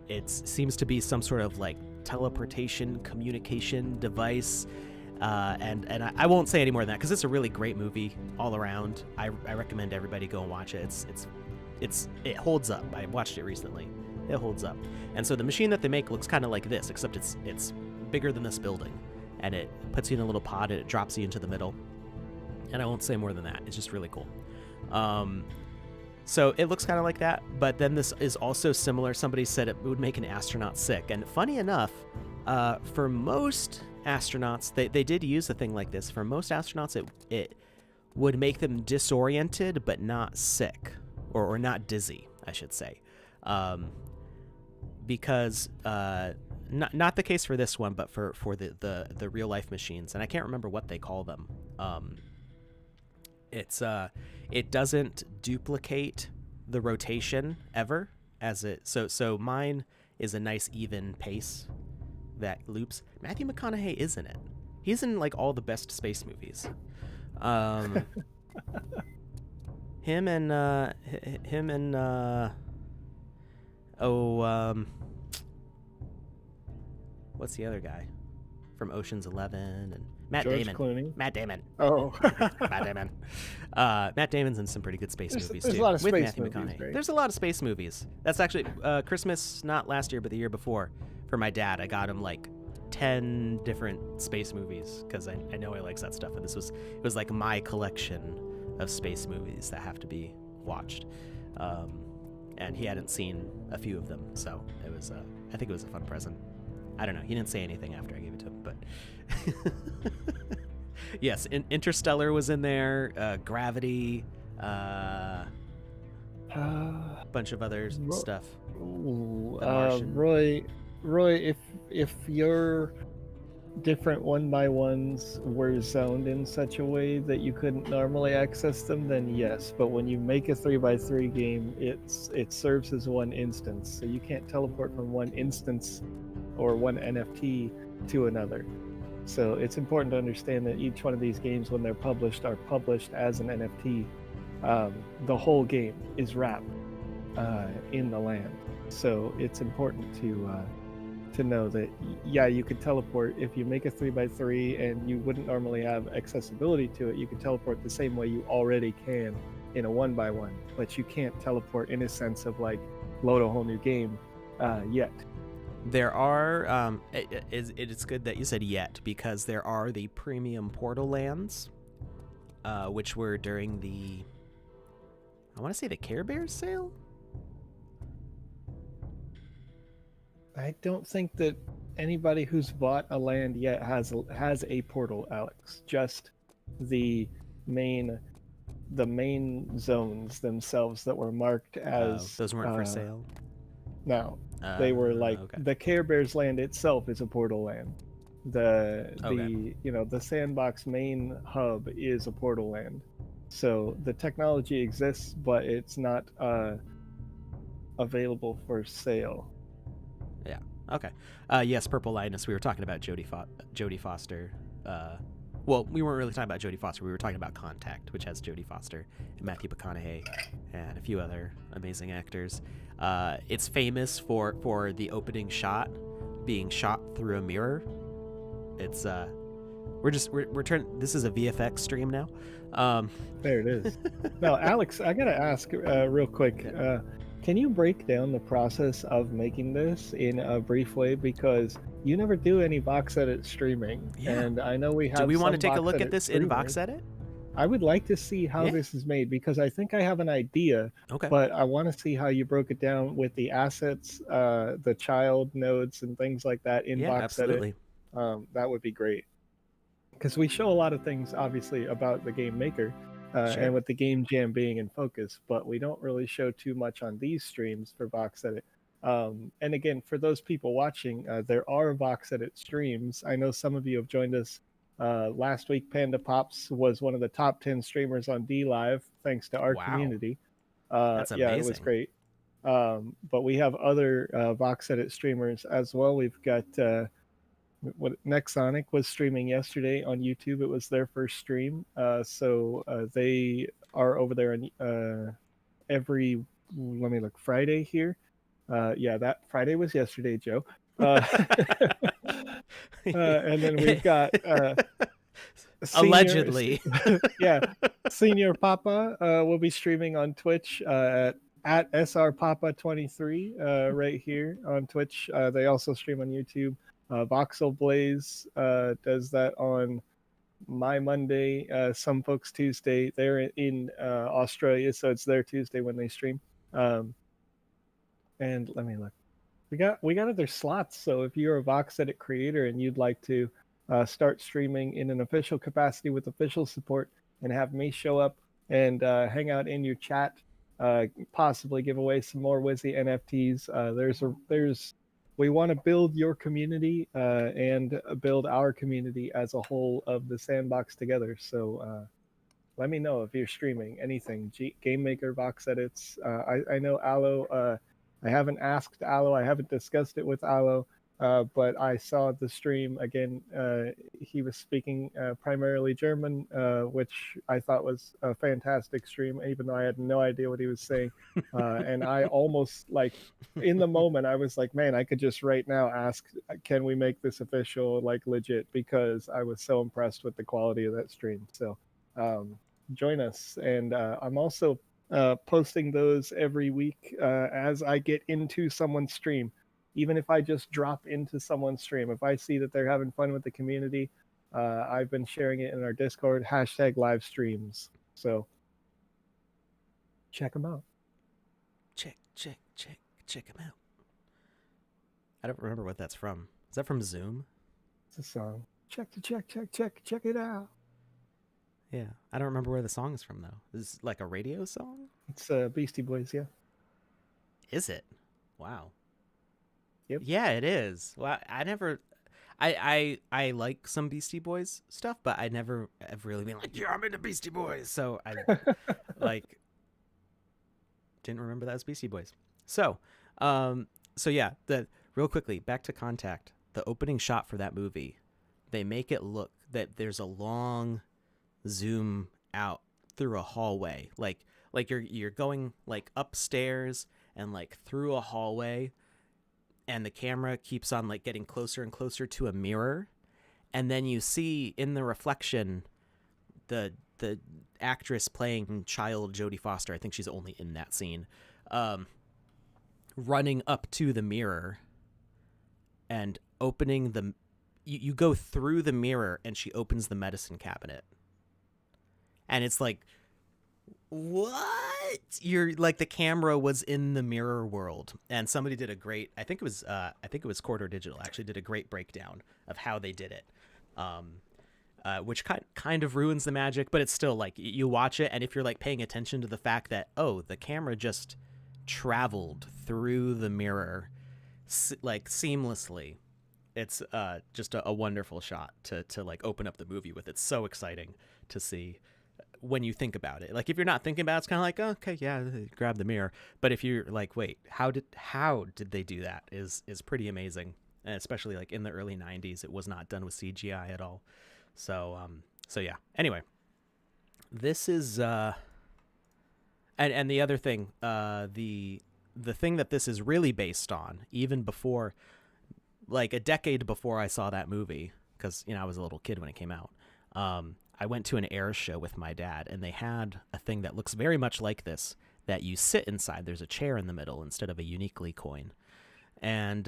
it seems to be some sort of like teleportation communication device, and I won't say any more than that because it's a really great movie all around. I recommend everybody go and watch it. It holds up. I watched it recently. It holds up. And so the machine that they make looks kind of like this, except it's bigger than this building, and it puts you in a little pod and it drops you into the middle. And I won't say more than that. It's just really cool. So it looks kind of like that, but then this is also similar. Somebody said it would make an astronaut sick, and funny enough, for most astronauts, they did use a thing like this. For most astronauts, it would make them disoriented but not sick, or not dizzy, I should say. Because not the case for this one, but for the real life machines, and I can't remember what they call them. It doesn't duplicate the rotation ever, so mine is a nice even pace that loops. Matthew McConaughey is in it. He's in like all the best space movies. Him and what's the other guy from Ocean's 11 and Matt George Damon. Clooney? Matt Damon. Oh. Matt Damon. Matt Damon's in some pretty good space movies there's too. A lot of with space Matthew movies, McConaughey. right? There's a lot of space movies. That's actually Christmas, not last year, but the year before, for my dad. I got him like 10 different space movies because I know he likes that stuff, and it was like my collection of space movies that have to be watched. And he hadn't seen a few of them, so it was I think it was a fun present. I don't know. He didn't say anything after I gave it to him, but yes, Interstellar was in there, Gravity, a bunch of other stuff. Ooh, The Martian. Roy, if you're different 1x1s were zoned in such a way that you couldn't normally access them, then yes. But when you make a 3x3 game, it serves as one instance, so you can't teleport from one instance or one NFT to another. So it's important to understand that each one of these games, when they're published, are published as an NFT. The whole game is wrapped in the land, so it's important to know that yeah, you could teleport if you make a 3x3 and you wouldn't normally have accessibility to it. You can teleport the same way you already can in a 1x1, but you can't teleport in a sense of like load a whole new game yet. There are it's good that you said yet, because there are the premium portal lands, which were during the, I want to say, the Care Bears sale. I don't think that anybody who's bought a land yet has a portal, Alex. Just the main zones themselves that were marked as Those weren't for sale. No, they were like okay. the Care Bears land itself is a portal land. The Okay. the Sandbox main hub is a portal land. So the technology exists, but it's not available for sale. Yeah. Okay. Yes, Purple Linus. We were talking about Jodie Foster. Well, we weren't really talking about Jodie Foster. We were talking about Contact, which has Jodie Foster and Matthew McConaughey and a few other amazing actors. It's famous for the opening shot being shot through a mirror. It's we're turning. This is a VFX stream now. There it is. Now, Alex, I gotta ask real quick. Can you break down the process of making this in a brief way? Because you never do any VoxEdit streaming, and I know we have. Do we want to take a look VoxEdit at this in VoxEdit? I would like to see how this is made, because I think I have an idea. Okay. But I want to see how you broke it down with the assets, the child nodes, and things like that in VoxEdit. Absolutely. That would be great, because we show a lot of things, obviously, about the game maker. Sure. And with the game jam being in focus, but we don't really show too much on these streams for VoxEdit. And again, for those people watching, there are VoxEdit streams. I know some of you have joined us. Last week, Panda Pops was one of the top 10 streamers on D Live, thanks to our community. That's amazing. Yeah, it was great. But we have other VoxEdit streamers as well. We've got what Nexonic was streaming yesterday on YouTube. It was their first stream, so they are over there on every, let me look, Friday here. Yeah, that Friday was yesterday, Joe. And then we've got allegedly. Yeah, Senior Papa will be streaming on Twitch at SRPapa23 right here on Twitch. They also stream on YouTube. Voxel Blaze does that on my Monday, some folks Tuesday. They're in Australia, so it's their Tuesday when they stream. And let me look. We got other slots, so if you're a VoxEdit creator and you'd like to start streaming in an official capacity with official support and have me show up and hang out in your chat, possibly give away some more Wizzy NFTs. We want to build your community and build our community as a whole of the Sandbox together. So let me know if you're streaming anything. Game Maker, VoxEdits. I know Aloe. I haven't asked Aloe. I haven't discussed it with Aloe. But I saw the stream again. He was speaking primarily German, which I thought was a fantastic stream, even though I had no idea what he was saying. And I almost, like, in the moment, I was like, man, I could just right now ask, can we make this official, like, legit? Because I was so impressed with the quality of that stream. So join us. And I'm also posting those every week as I get into someone's stream. Even if I just drop into someone's stream, if I see that they're having fun with the community, I've been sharing it in our Discord, #live streams. So check them out. Check them out. I don't remember what that's from. Is that from Zoom? It's a song. Check it out. Yeah, I don't remember where the song is from, though. Is it like a radio song? It's Beastie Boys, yeah. Is it? Wow. Yep. Yeah, it is. Well, I I like some Beastie Boys stuff, but I never have really been like, yeah, I'm into Beastie Boys. So I like didn't remember that was Beastie Boys. So, so yeah, the real quickly back to Contact. The opening shot for that movie, they make it look that there's a long zoom out through a hallway, like you're going like upstairs and like through a hallway, and the camera keeps on like getting closer and closer to a mirror, and then you see in the reflection the actress playing child Jodie Foster, I think she's only in that scene, running up to the mirror and opening the you go through the mirror and she opens the medicine cabinet, and it's like, what? You're like, the camera was in the mirror world, and somebody did a great, I think it was Quarter Digital actually did a great breakdown of how they did it, which kind of ruins the magic, but it's still like you watch it, and if you're like paying attention to the fact that, oh, the camera just traveled through the mirror like seamlessly, it's just a wonderful shot to like open up the movie with. It's so exciting to see when you think about it. Like, if you're not thinking about it, it's kind of like, oh, okay, yeah, grab the mirror. But if you're like, wait, how did they do that, is pretty amazing. And especially like in the early 90s, it was not done with CGI at all. So so yeah, anyway, this is and the other thing, the thing that this is really based on, even before, like a decade before I saw that movie, because I was a little kid when it came out, I went to an air show with my dad, and they had a thing that looks very much like this, that you sit inside. There's a chair in the middle instead of a uniquely coin. And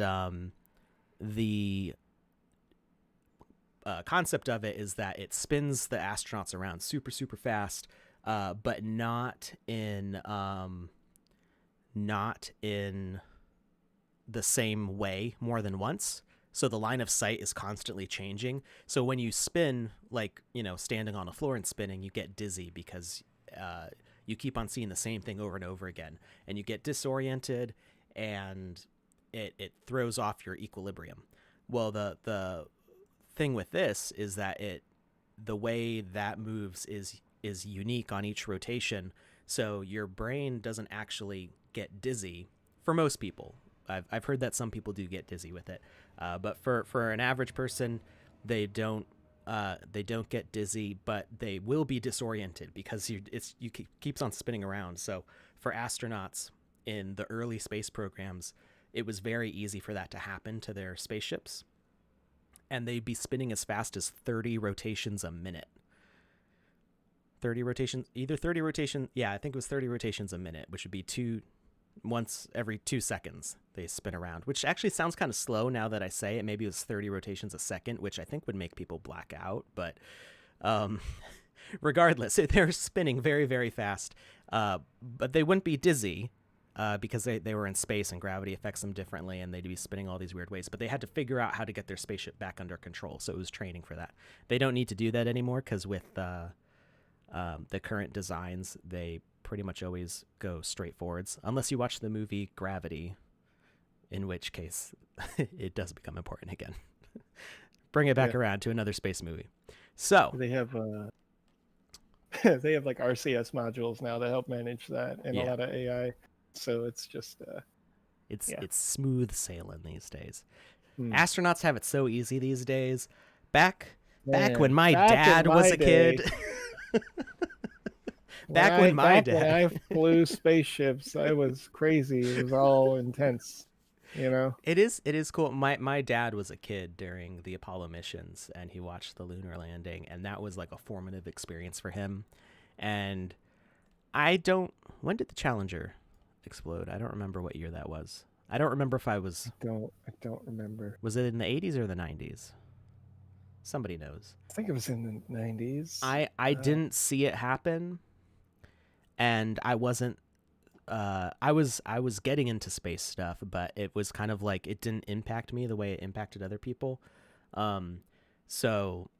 the concept of it is that it spins the astronauts around super, super fast, but not in the same way more than once. So the line of sight is constantly changing. So when you spin, like, standing on a floor and spinning, you get dizzy because you keep on seeing the same thing over and over again, and you get disoriented, and it throws off your equilibrium. Well, the thing with this is that the way that moves is unique on each rotation. So your brain doesn't actually get dizzy for most people. I've heard that some people do get dizzy with it, but for an average person, they don't get dizzy, but they will be disoriented because you keeps on spinning around. So for astronauts in the early space programs, it was very easy for that to happen to their spaceships, and they'd be spinning as fast as 30 rotations a minute. 30 rotations, yeah, I think it was 30 rotations a minute, which would be once every 2 seconds they spin around, which actually sounds kind of slow now that I say it. Maybe it was 30 rotations a second, which I think would make people black out, but regardless, they're spinning very, very fast, but they wouldn't be dizzy because they were in space and gravity affects them differently, and they'd be spinning all these weird ways, but they had to figure out how to get their spaceship back under control, so it was training for that. They don't need to do that anymore because with the current designs, they pretty much always go straight forwards, unless you watch the movie Gravity, in which case it does become important again. Bring it back around to another space movie. So they have they have like RCS modules now to help manage that, and a lot of AI. So it's just it's smooth sailing these days. Astronauts have it so easy these days. Back when my dad was a kid. Back when I flew spaceships, I was crazy. It was all intense, It is cool. My dad was a kid during the Apollo missions, and he watched the lunar landing, and that was like a formative experience for him. And when did the Challenger explode? I don't remember what year that was. I don't remember if I don't remember. Was it in the 80s or the 90s? Somebody knows. I think it was in the 90s. I didn't see it happen, and I wasn't I was getting into space stuff, but it was kind of like it didn't impact me the way it impacted other people. So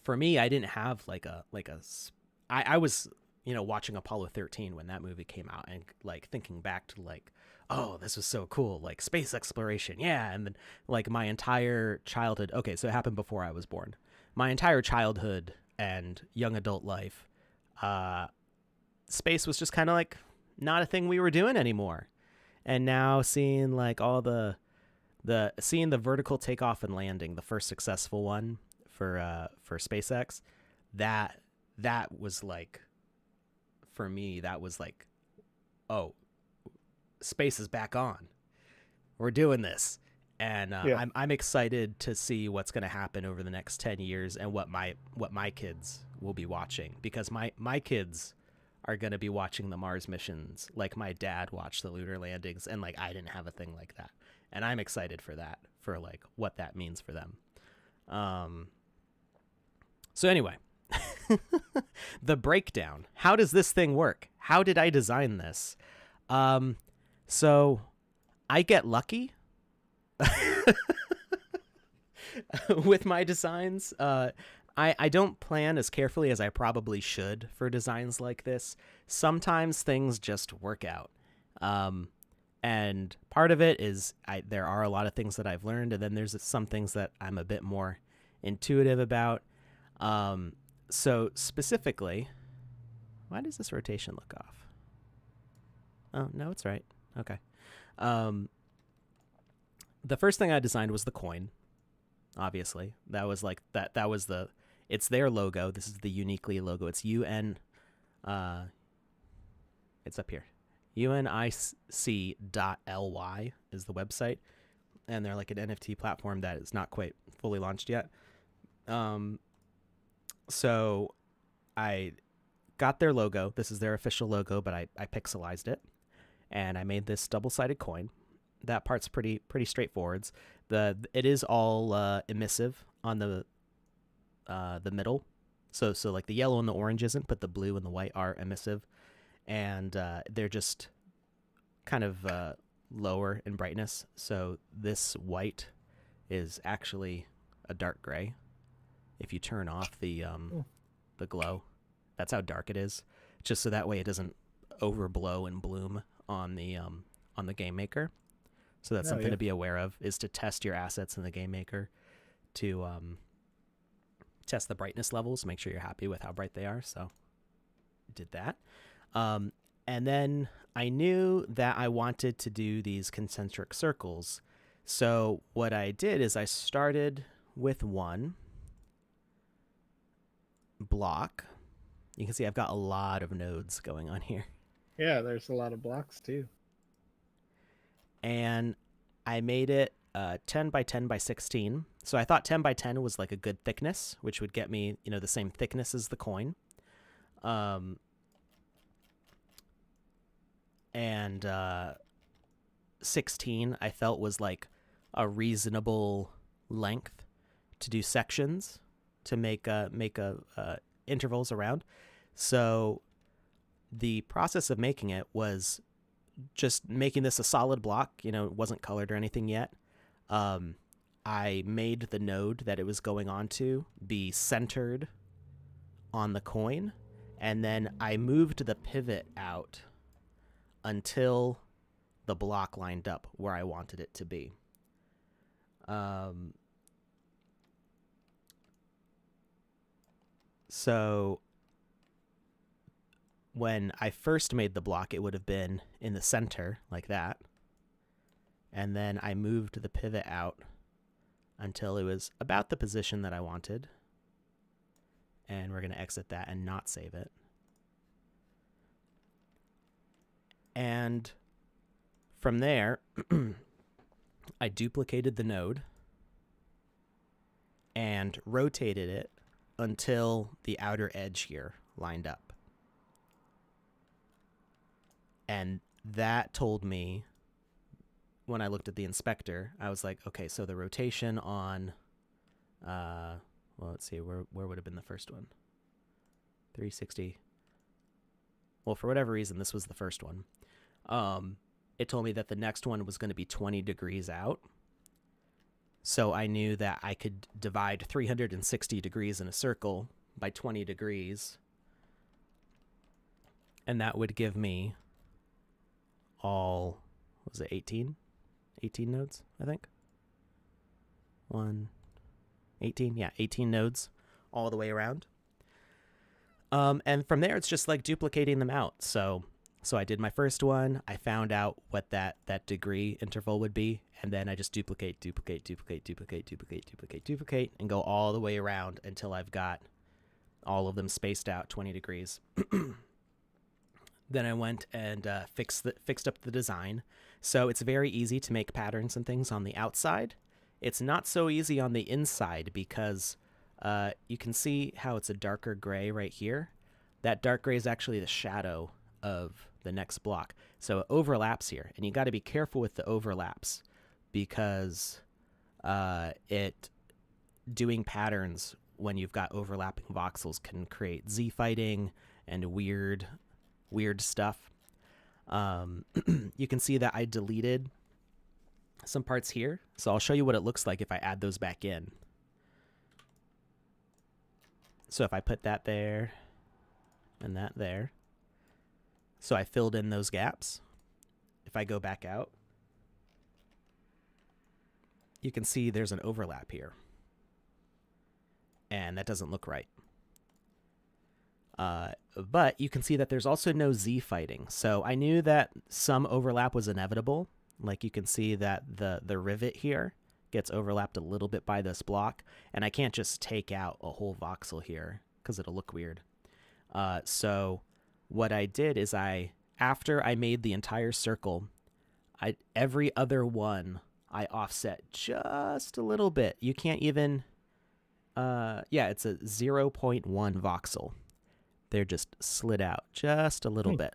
for me, I didn't have I was, watching Apollo 13 when that movie came out, and like thinking back to like, oh, this was so cool, like space exploration, yeah. And then like my entire childhood, okay, so it happened before I was born. My entire childhood and young adult life, space was just kind of like not a thing we were doing anymore. And now seeing like all the seeing the vertical takeoff and landing, the first successful one for SpaceX, that was like, for me, that was like, oh, space is back on. We're doing this. And I'm excited to see what's going to happen over the next 10 years and what my kids will be watching, because my kids are going to be watching the Mars missions like my dad watched the lunar landings, and like I didn't have a thing like that. And I'm excited for that, for like what that means for them. So anyway, the breakdown. How does this thing work? How did I design this? So I get lucky with my designs. I don't plan as carefully as I probably should for designs like this. Sometimes things just work out. And part of it is there are a lot of things that I've learned, and then there's some things that I'm a bit more intuitive about. So specifically, why does this rotation look off? Oh, no, it's right. Okay. The first thing I designed was the coin. Obviously, that was like that was it's their logo. This is the Uniquely logo. It's UN. It's up here. unic.ly is the website, and they're like an NFT platform that is not quite fully launched yet. So I got their logo. This is their official logo, but I pixelized it, and I made this double-sided coin. That part's pretty straightforward. It is all emissive on the middle. So like the yellow and the orange isn't, but the blue and the white are emissive, and they're just kind of lower in brightness. So this white is actually a dark gray. If you turn off the glow, that's how dark it is. Just so that way it doesn't overblow and bloom on the game maker. So that's something to be aware of, is to test your assets in the game maker to test the brightness levels, make sure you're happy with how bright they are. So I did that. And then I knew that I wanted to do these concentric circles. So what I did is I started with one block. You can see I've got a lot of nodes going on here. Yeah, there's a lot of blocks too. And I made it 10 by 10 by 16. So I thought 10 by 10 was like a good thickness, which would get me, the same thickness as the coin. And 16 I felt was like a reasonable length to do sections, to make intervals around. So the process of making it was just making this a solid block. It wasn't colored or anything yet. I made the node that it was going on to be centered on the coin, and then I moved the pivot out until the block lined up where I wanted it to be. So when I first made the block, it would have been in the center like that. And then I moved the pivot out until it was about the position that I wanted. And we're going to exit that and not save it. And from there, I duplicated the node and rotated it until the outer edge here lined up. And that told me, when I looked at the inspector, I was like, okay, so the rotation on, well, let's see, where would have been the first one? 360. Well, for whatever reason, this was the first one. It told me that the next one was going to be 20 degrees out. So I knew that I could divide 360 degrees in a circle by 20 degrees And that would give me all, what was it, 18 nodes, I think. 18, yeah, 18 nodes all the way around. And from there, it's just like duplicating them out. So I did my first one. I found out what that degree interval would be. And then I just duplicate, and go all the way around until I've got all of them spaced out 20 degrees. Then I went and fixed up the design. So it's very easy to make patterns and things on the outside. It's not so easy on the inside because you can see how it's a darker gray right here. That dark gray is actually the shadow of the next block. So it overlaps here, and you got to be careful with the overlaps because doing patterns when you've got overlapping voxels can create Z-fighting and weird stuff. You can see that I deleted some parts here, so I'll show you what it looks like if I add those back in. So if I put that there and that there, so I filled in those gaps. If I go back out, you can see there's an overlap here, and that doesn't look right. But you can see that there's also no Z fighting. So I knew that some overlap was inevitable. Like you can see that the rivet here gets overlapped a little bit by this block, and I can't just take out a whole voxel here because it'll look weird. So what I did is after I made the entire circle, every other one I offset just a little bit. You can't even, it's a 0.1 voxel. They're just slid out just a little bit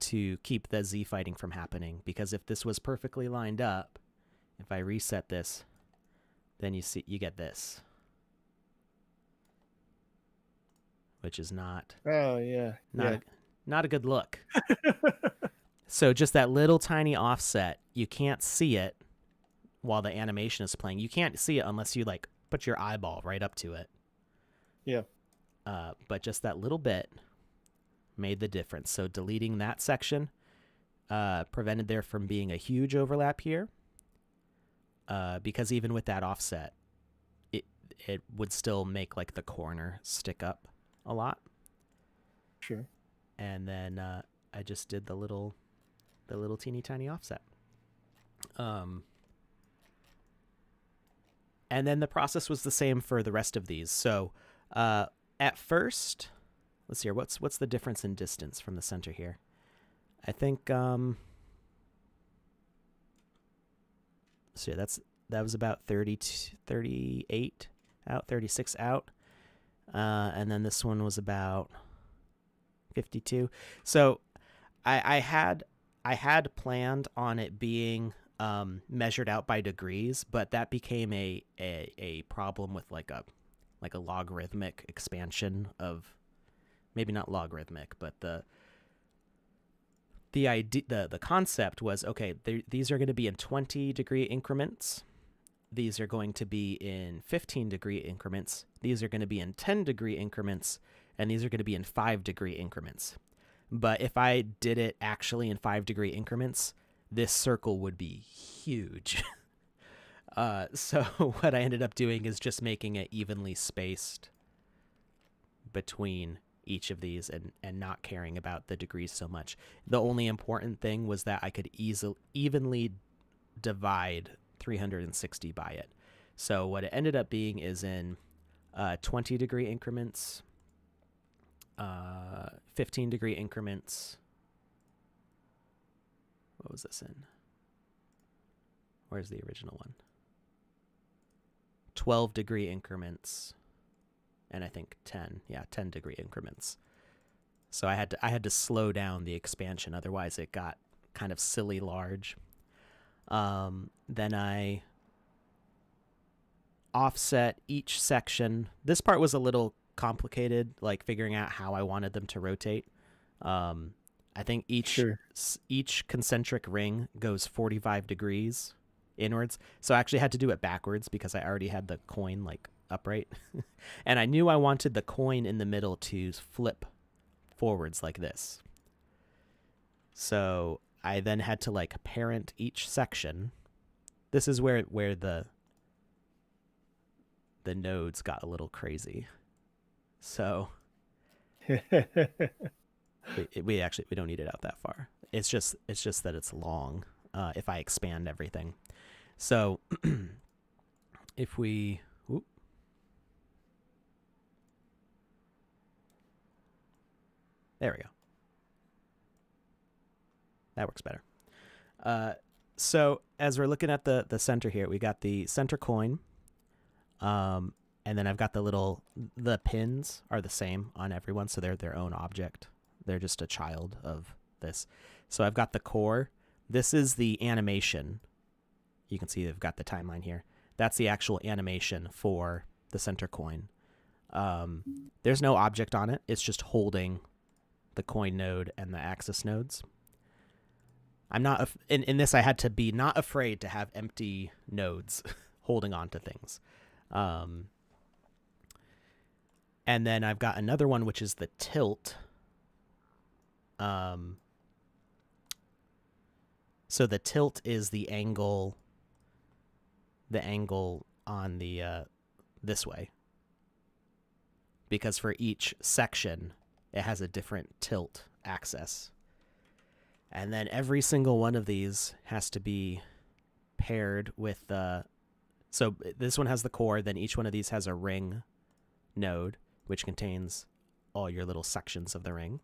to keep the Z fighting from happening. Because if this was perfectly lined up, if I reset this, then you get this, which is not not a good look. So just that little tiny offset, you can't see it while the animation is playing. You can't see it unless you like put your eyeball right up to it. Yeah. But just that little bit made the difference. So deleting that section prevented there from being a huge overlap here. Because even with that offset, it would still make like the corner stick up a lot. Sure. And then I just did the little teeny tiny offset. And then the process was the same for the rest of these. So at first, let's see here. What's the difference in distance from the center here? I think so that was about 38 out, 36 out. And then this one was about 52. So I had planned on it being measured out by degrees, but that became a problem with like a logarithmic expansion of, maybe not logarithmic, but the idea, the concept was, okay, these are going to be in 20-degree increments. These are going to be in 15-degree increments. These are going to be in 10-degree increments, and these are going to be in 5-degree increments. But if I did it actually in 5-degree increments, this circle would be huge. So what I ended up doing is just making it evenly spaced between each of these and not caring about the degrees so much. The only important thing was that I could evenly divide 360 by it. So what it ended up being is in 20-degree increments, 15-degree increments. What was this in? Where's the original one? 12-degree increments, and I think 10-degree increments. So I had to slow down the expansion, otherwise it got kind of silly large. Then I offset each section. This part was a little complicated, like figuring out how I wanted them to rotate. I think each concentric ring goes 45 degrees inwards. So I actually had to do it backwards because I already had the coin like upright. And I knew I wanted the coin in the middle to flip forwards like this. So I then had to like parent each section. This is where the nodes got a little crazy. So we don't need it out that far. It's just that it's long if I expand everything. So if we there we go. That works better. So as we're looking at the center here, we got the center coin. And then I've got the pins are the same on everyone, so they're their own object. They're just a child of this. So I've got the core. This is the animation. You can see they've got the timeline here. That's the actual animation for the center coin. There's no object on it. It's just holding the coin node and the axis nodes. I'm not in this. I had to be not afraid to have empty nodes holding on to things. And then I've got another one, which is the tilt. So the tilt is the angle on the this way, because for each section it has a different tilt axis. And then every single one of these has to be paired with so this one has the core, then each one of these has a ring node, which contains all your little sections of the ring.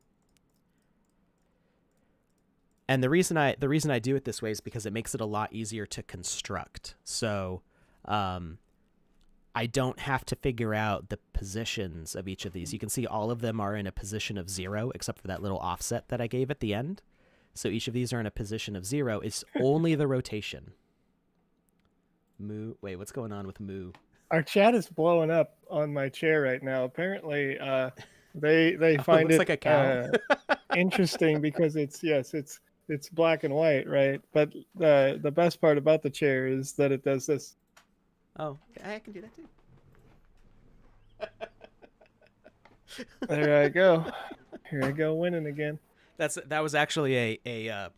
And the reason I do it this way is because it makes it a lot easier to construct. So I don't have to figure out the positions of each of these. You can see all of them are in a position of 0, except for that little offset that I gave at the end. So each of these are in a position of 0. It's only the rotation. Moo. Wait, what's going on with Moo? Our chat is blowing up on my chair right now. Apparently, they find it like a cow. interesting because it's black and white, right? But the best part about the chair is that it does this. Oh, I can do that too. There I go. Here I go, winning again. That was actually a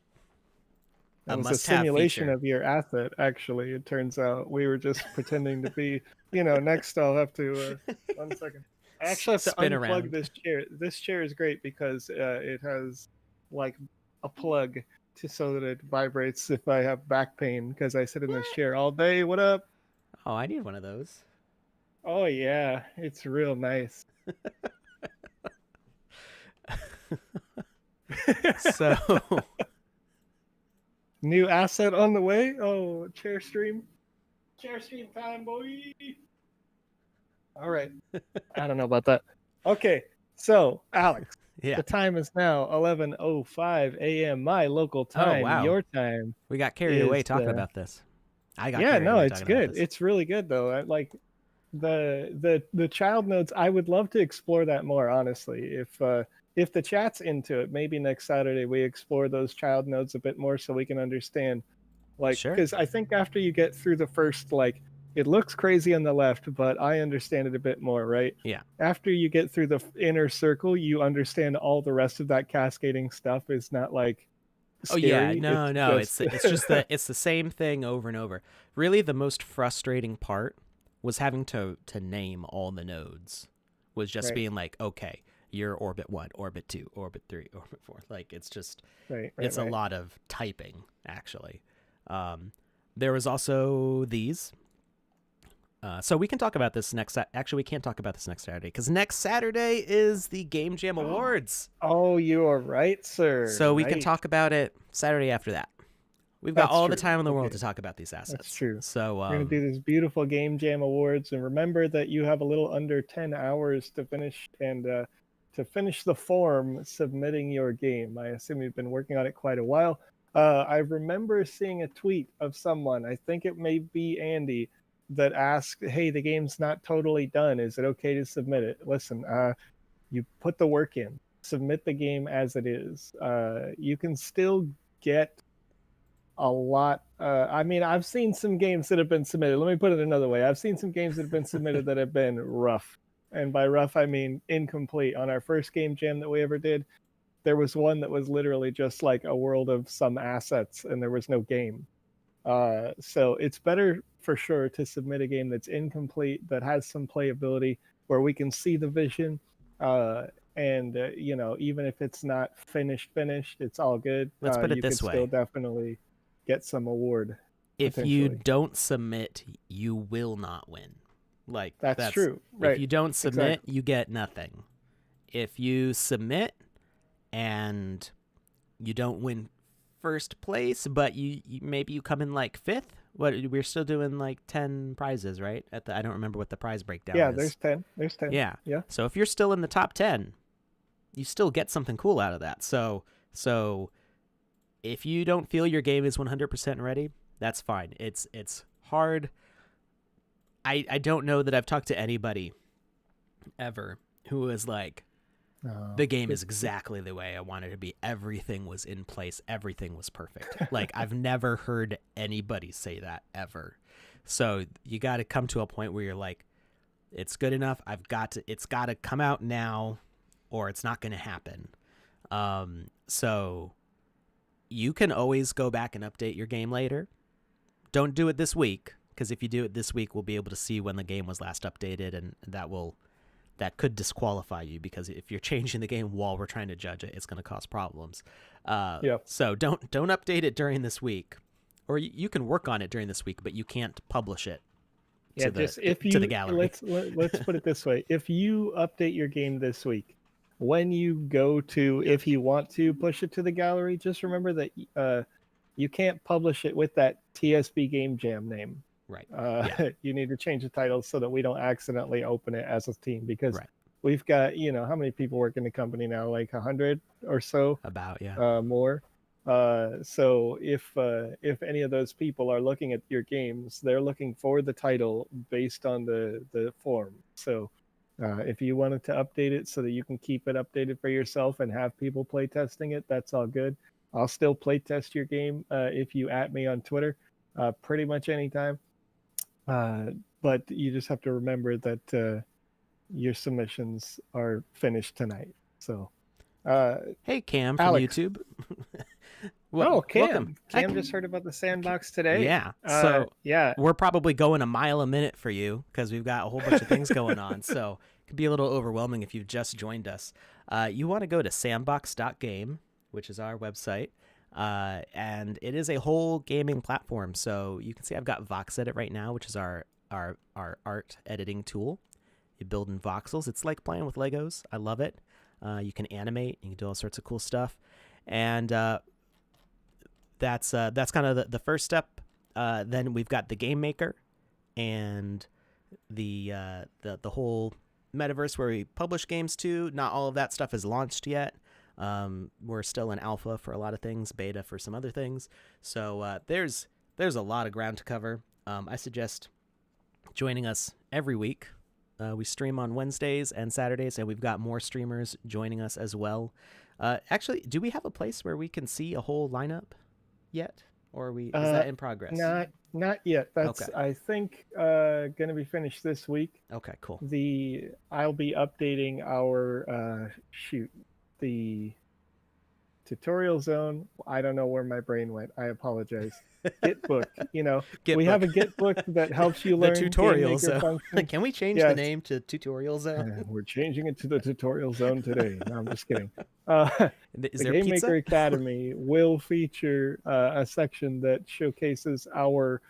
that was a simulation of your asset. Actually, it turns out we were just pretending to be. Next I'll have to 1 second. I actually have to unplug around this chair. This chair is great because it has like a plug so that it vibrates if I have back pain because I sit in this chair all day. What up? Oh, I need one of those. Oh yeah, it's real nice. So new asset on the way. Oh, chair stream time, boy. All right. I don't know about that. Okay, so Alex, yeah, the time is now 11:05 a.m. my local time. Oh, wow. Your time. We got carried away talking about this. It's good. It's really good though. I like the child nodes. I would love to explore that more, honestly. If the chat's into it, maybe next Saturday we explore those child nodes a bit more so we can understand, like, because I think after you get through the first, like, it looks crazy on the left, but I understand it a bit more, right? Yeah. After you get through the inner circle, you understand all the rest of that cascading stuff is not like scary. Oh yeah, no. It's just that it's the same thing over and over. Really, the most frustrating part was having to name all the nodes. Was just being like, okay, you're orbit 1, orbit 2, orbit 3, orbit 4. Like it's just it's a lot of typing actually. There was also these. So we can talk about this next. Actually, we can't talk about this next Saturday because next Saturday is the Game Jam Awards. Oh, you are right, sir. So we can talk about it Saturday after that. We've got all the time in the world to talk about these assets. That's true. So we're gonna do this beautiful Game Jam Awards, and remember that you have a little under 10 hours to finish and to finish the form submitting your game. I assume you've been working on it quite a while. I remember seeing a tweet of someone. I think it may be Andy. That asked, hey, the game's not totally done. Is it okay to submit it? Listen, you put the work in. Submit the game as it is. You can still get a lot. I mean, I've seen some games that have been submitted. Let me put it another way. I've seen some games that have been submitted that have been rough. And by rough, I mean incomplete. On our first game jam that we ever did, there was one that was literally just like a world of some assets and there was no game. So it's better for sure to submit a game that's incomplete, that has some playability, where we can see the vision. And even if it's not finished, it's all good. Let's put it You could this still way. definitely get some award. If you Potentially. don't submit, you will not win. Like That's true. Right. If you don't submit, Exactly. you get nothing. If you submit and you don't win first place, but you maybe you come in like fifth. What, we're still doing like 10 prizes, right? I don't remember what the prize breakdown Yeah, is. there's 10. There's 10. Yeah. Yeah. So if you're still in the top 10, you still get something cool out of that. So if you don't feel your game is 100% ready, that's fine. It's hard. I don't know that I've talked to anybody ever who is like, the game is exactly the way I wanted it to be. Everything was in place. Everything was perfect. Like, I've never heard anybody say that ever. So you got to come to a point where you're like, it's good enough. It's got to come out now or it's not going to happen. So you can always go back and update your game later. Don't do it this week, because if you do it this week, we'll be able to see when the game was last updated, and that could disqualify you, because if you're changing the game while we're trying to judge it, it's going to cause problems. So don't update it during this week, or you can work on it during this week, but you can't publish it to the gallery. Let's put it this way: if you update your game this week, when you go to, if you want to push it to the gallery, just remember that you can't publish it with that TSB Game Jam name. Right. You need to change the title so that we don't accidentally open it as a team, because Right. we've got, how many people work in the company now? Like 100 or so. About, yeah. More. So if any of those people are looking at your games, they're looking for the title based on the form. So if you wanted to update it so that you can keep it updated for yourself and have people play testing it, that's all good. I'll still play test your game if you at me on Twitter pretty much anytime. But you just have to remember that your submissions are finished tonight. So, hey, Cam from Alex. YouTube. Cam. Welcome. Cam just heard about the Sandbox today. Yeah. We're probably going a mile a minute for you, because we've got a whole bunch of things going on. So it could be a little overwhelming if you've just joined us. You want to go to sandbox.game, which is our website. And it is a whole gaming platform. So you can see I've got VoxEdit right now, which is our art editing tool. You build in voxels. It's like playing with Legos. I love it. You can animate. You can do all sorts of cool stuff. And that's kind of the first step. Then we've got the game maker and the whole metaverse where we publish games to. Not all of that stuff is launched yet. We're still in alpha for a lot of things, beta for some other things. So there's a lot of ground to cover. I suggest joining us every week. We stream on Wednesdays and Saturdays, and we've got more streamers joining us as well. Actually, do we have a place where we can see a whole lineup yet, or is that in progress? Not yet. That's okay. I think going to be finished this week. Okay, cool. I'll be updating our the tutorial zone. I don't know where my brain went. I apologize. Git book. We have a Git book that helps you learn the tutorial zone. Functions. Can we change the name to tutorial zone? We're changing it to the tutorial zone today. No, I'm just kidding. Is the there Game pizza? Maker Academy will feature a section that showcases our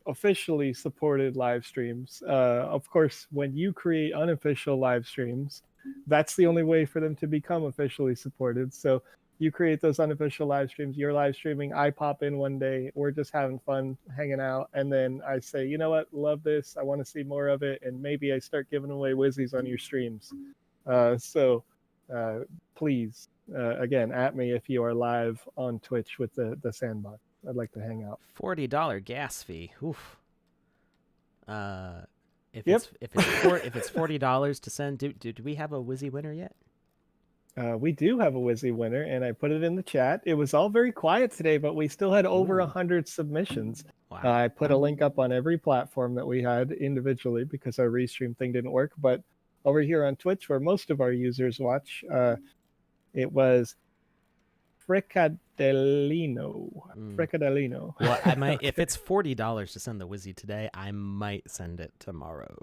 officially supported live streams. Of course, when you create unofficial live streams, that's the only way for them to become officially supported. So you create those unofficial live streams, you're live streaming, I pop in one day, we're just having fun, hanging out, and then I say, you know what, love this, I want to see more of it, and maybe I start giving away Wizzies on your streams. So please, again, at me if you are live on Twitch with the Sandbox. I'd like to hang out. $40 gas fee. Oof. If Yep. it's $40 to send, do we have a Wizzy winner yet? We do have a Wizzy winner, and I put it in the chat. It was all very quiet today, but we still had over Ooh. 100 submissions. Wow. I put a link up on every platform that we had individually because our restream thing didn't work. But over here on Twitch, where most of our users watch, it was Fricadellino. Fricadellino. Well, I might Okay. if it's $40 to send the Wizzy today, I might send it tomorrow.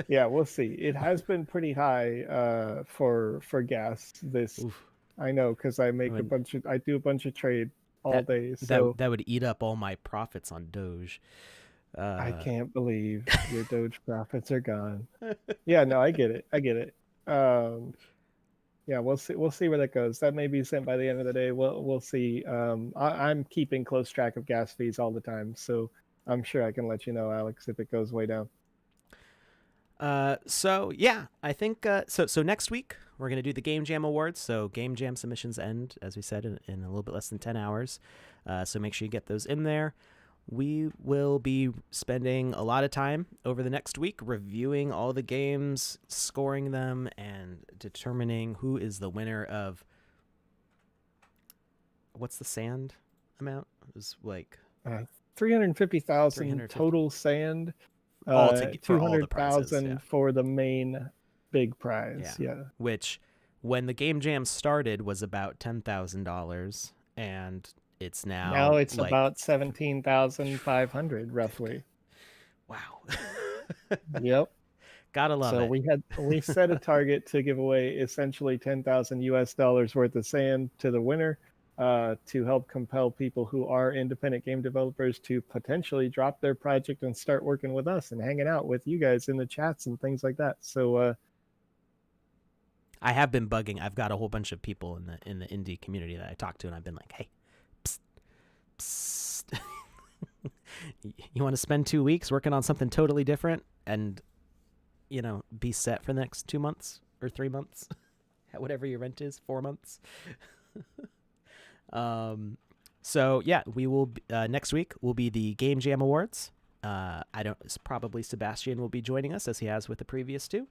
Yeah, we'll see. It has been pretty high for gas. This Oof. I know because I make would- I do a bunch of trade all day. So that would eat up all my profits on Doge. I can't believe your Doge profits are gone. Yeah, no, I get it. I get it. Yeah, we'll see. We'll see where that goes. That may be sent by the end of the day. We'll see. I'm keeping close track of gas fees all the time, so I'm sure I can let you know, Alex, if it goes way down. So yeah, I think so next week we're gonna do the Game Jam Awards. So Game Jam submissions end, as we said, in a little bit less than 10 hours. So make sure you get those in there. We will be spending a lot of time over the next week reviewing all the games, scoring them, and determining who is the winner of what's the sand amount? It was like 350,000 total sand. All for all the prizes, 200,000 for the main big prize. Yeah. Which, when the Game Jam started, was about $10,000, and it's now it's like, about 17,500 roughly. Wow. Yep. Gotta love so it. we set a target to give away essentially $10,000 worth of sand to the winner, to help compel people who are independent game developers to potentially drop their project and start working with us and hanging out with you guys in the chats and things like that. So I have been bugging. I've got a whole bunch of people in the indie community that I talk to, and I've been like, hey, psst, psst. You want to spend 2 weeks working on something totally different and, be set for the next 2 months or 3 months, whatever your rent is, 4 months. So yeah, we will next week will be the Game Jam Awards. Probably Sebastian will be joining us as he has with the previous two.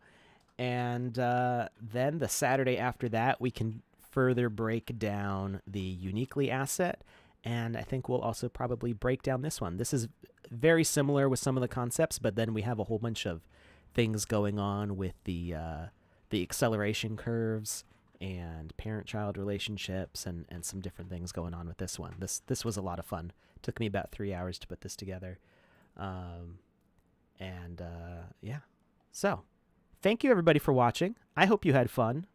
And then the Saturday after that, we can further break down the Uniquely asset. And I think we'll also probably break down this one. This is very similar with some of the concepts, but then we have a whole bunch of things going on with the acceleration curves and parent-child relationships and some different things going on with this one. This was a lot of fun. It took me about 3 hours to put this together. Yeah. So, thank you everybody for watching. I hope you had fun.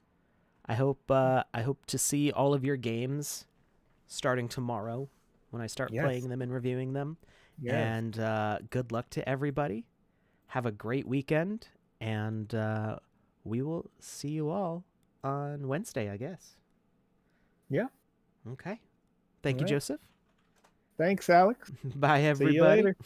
I hope to see all of your games starting tomorrow when I start playing them and reviewing them. Yes. And good luck to everybody. Have a great weekend, and we will see you all on Wednesday, I guess. Yeah. Okay. Thank you, Joseph. Thanks, Alex. Bye, everybody. See you later.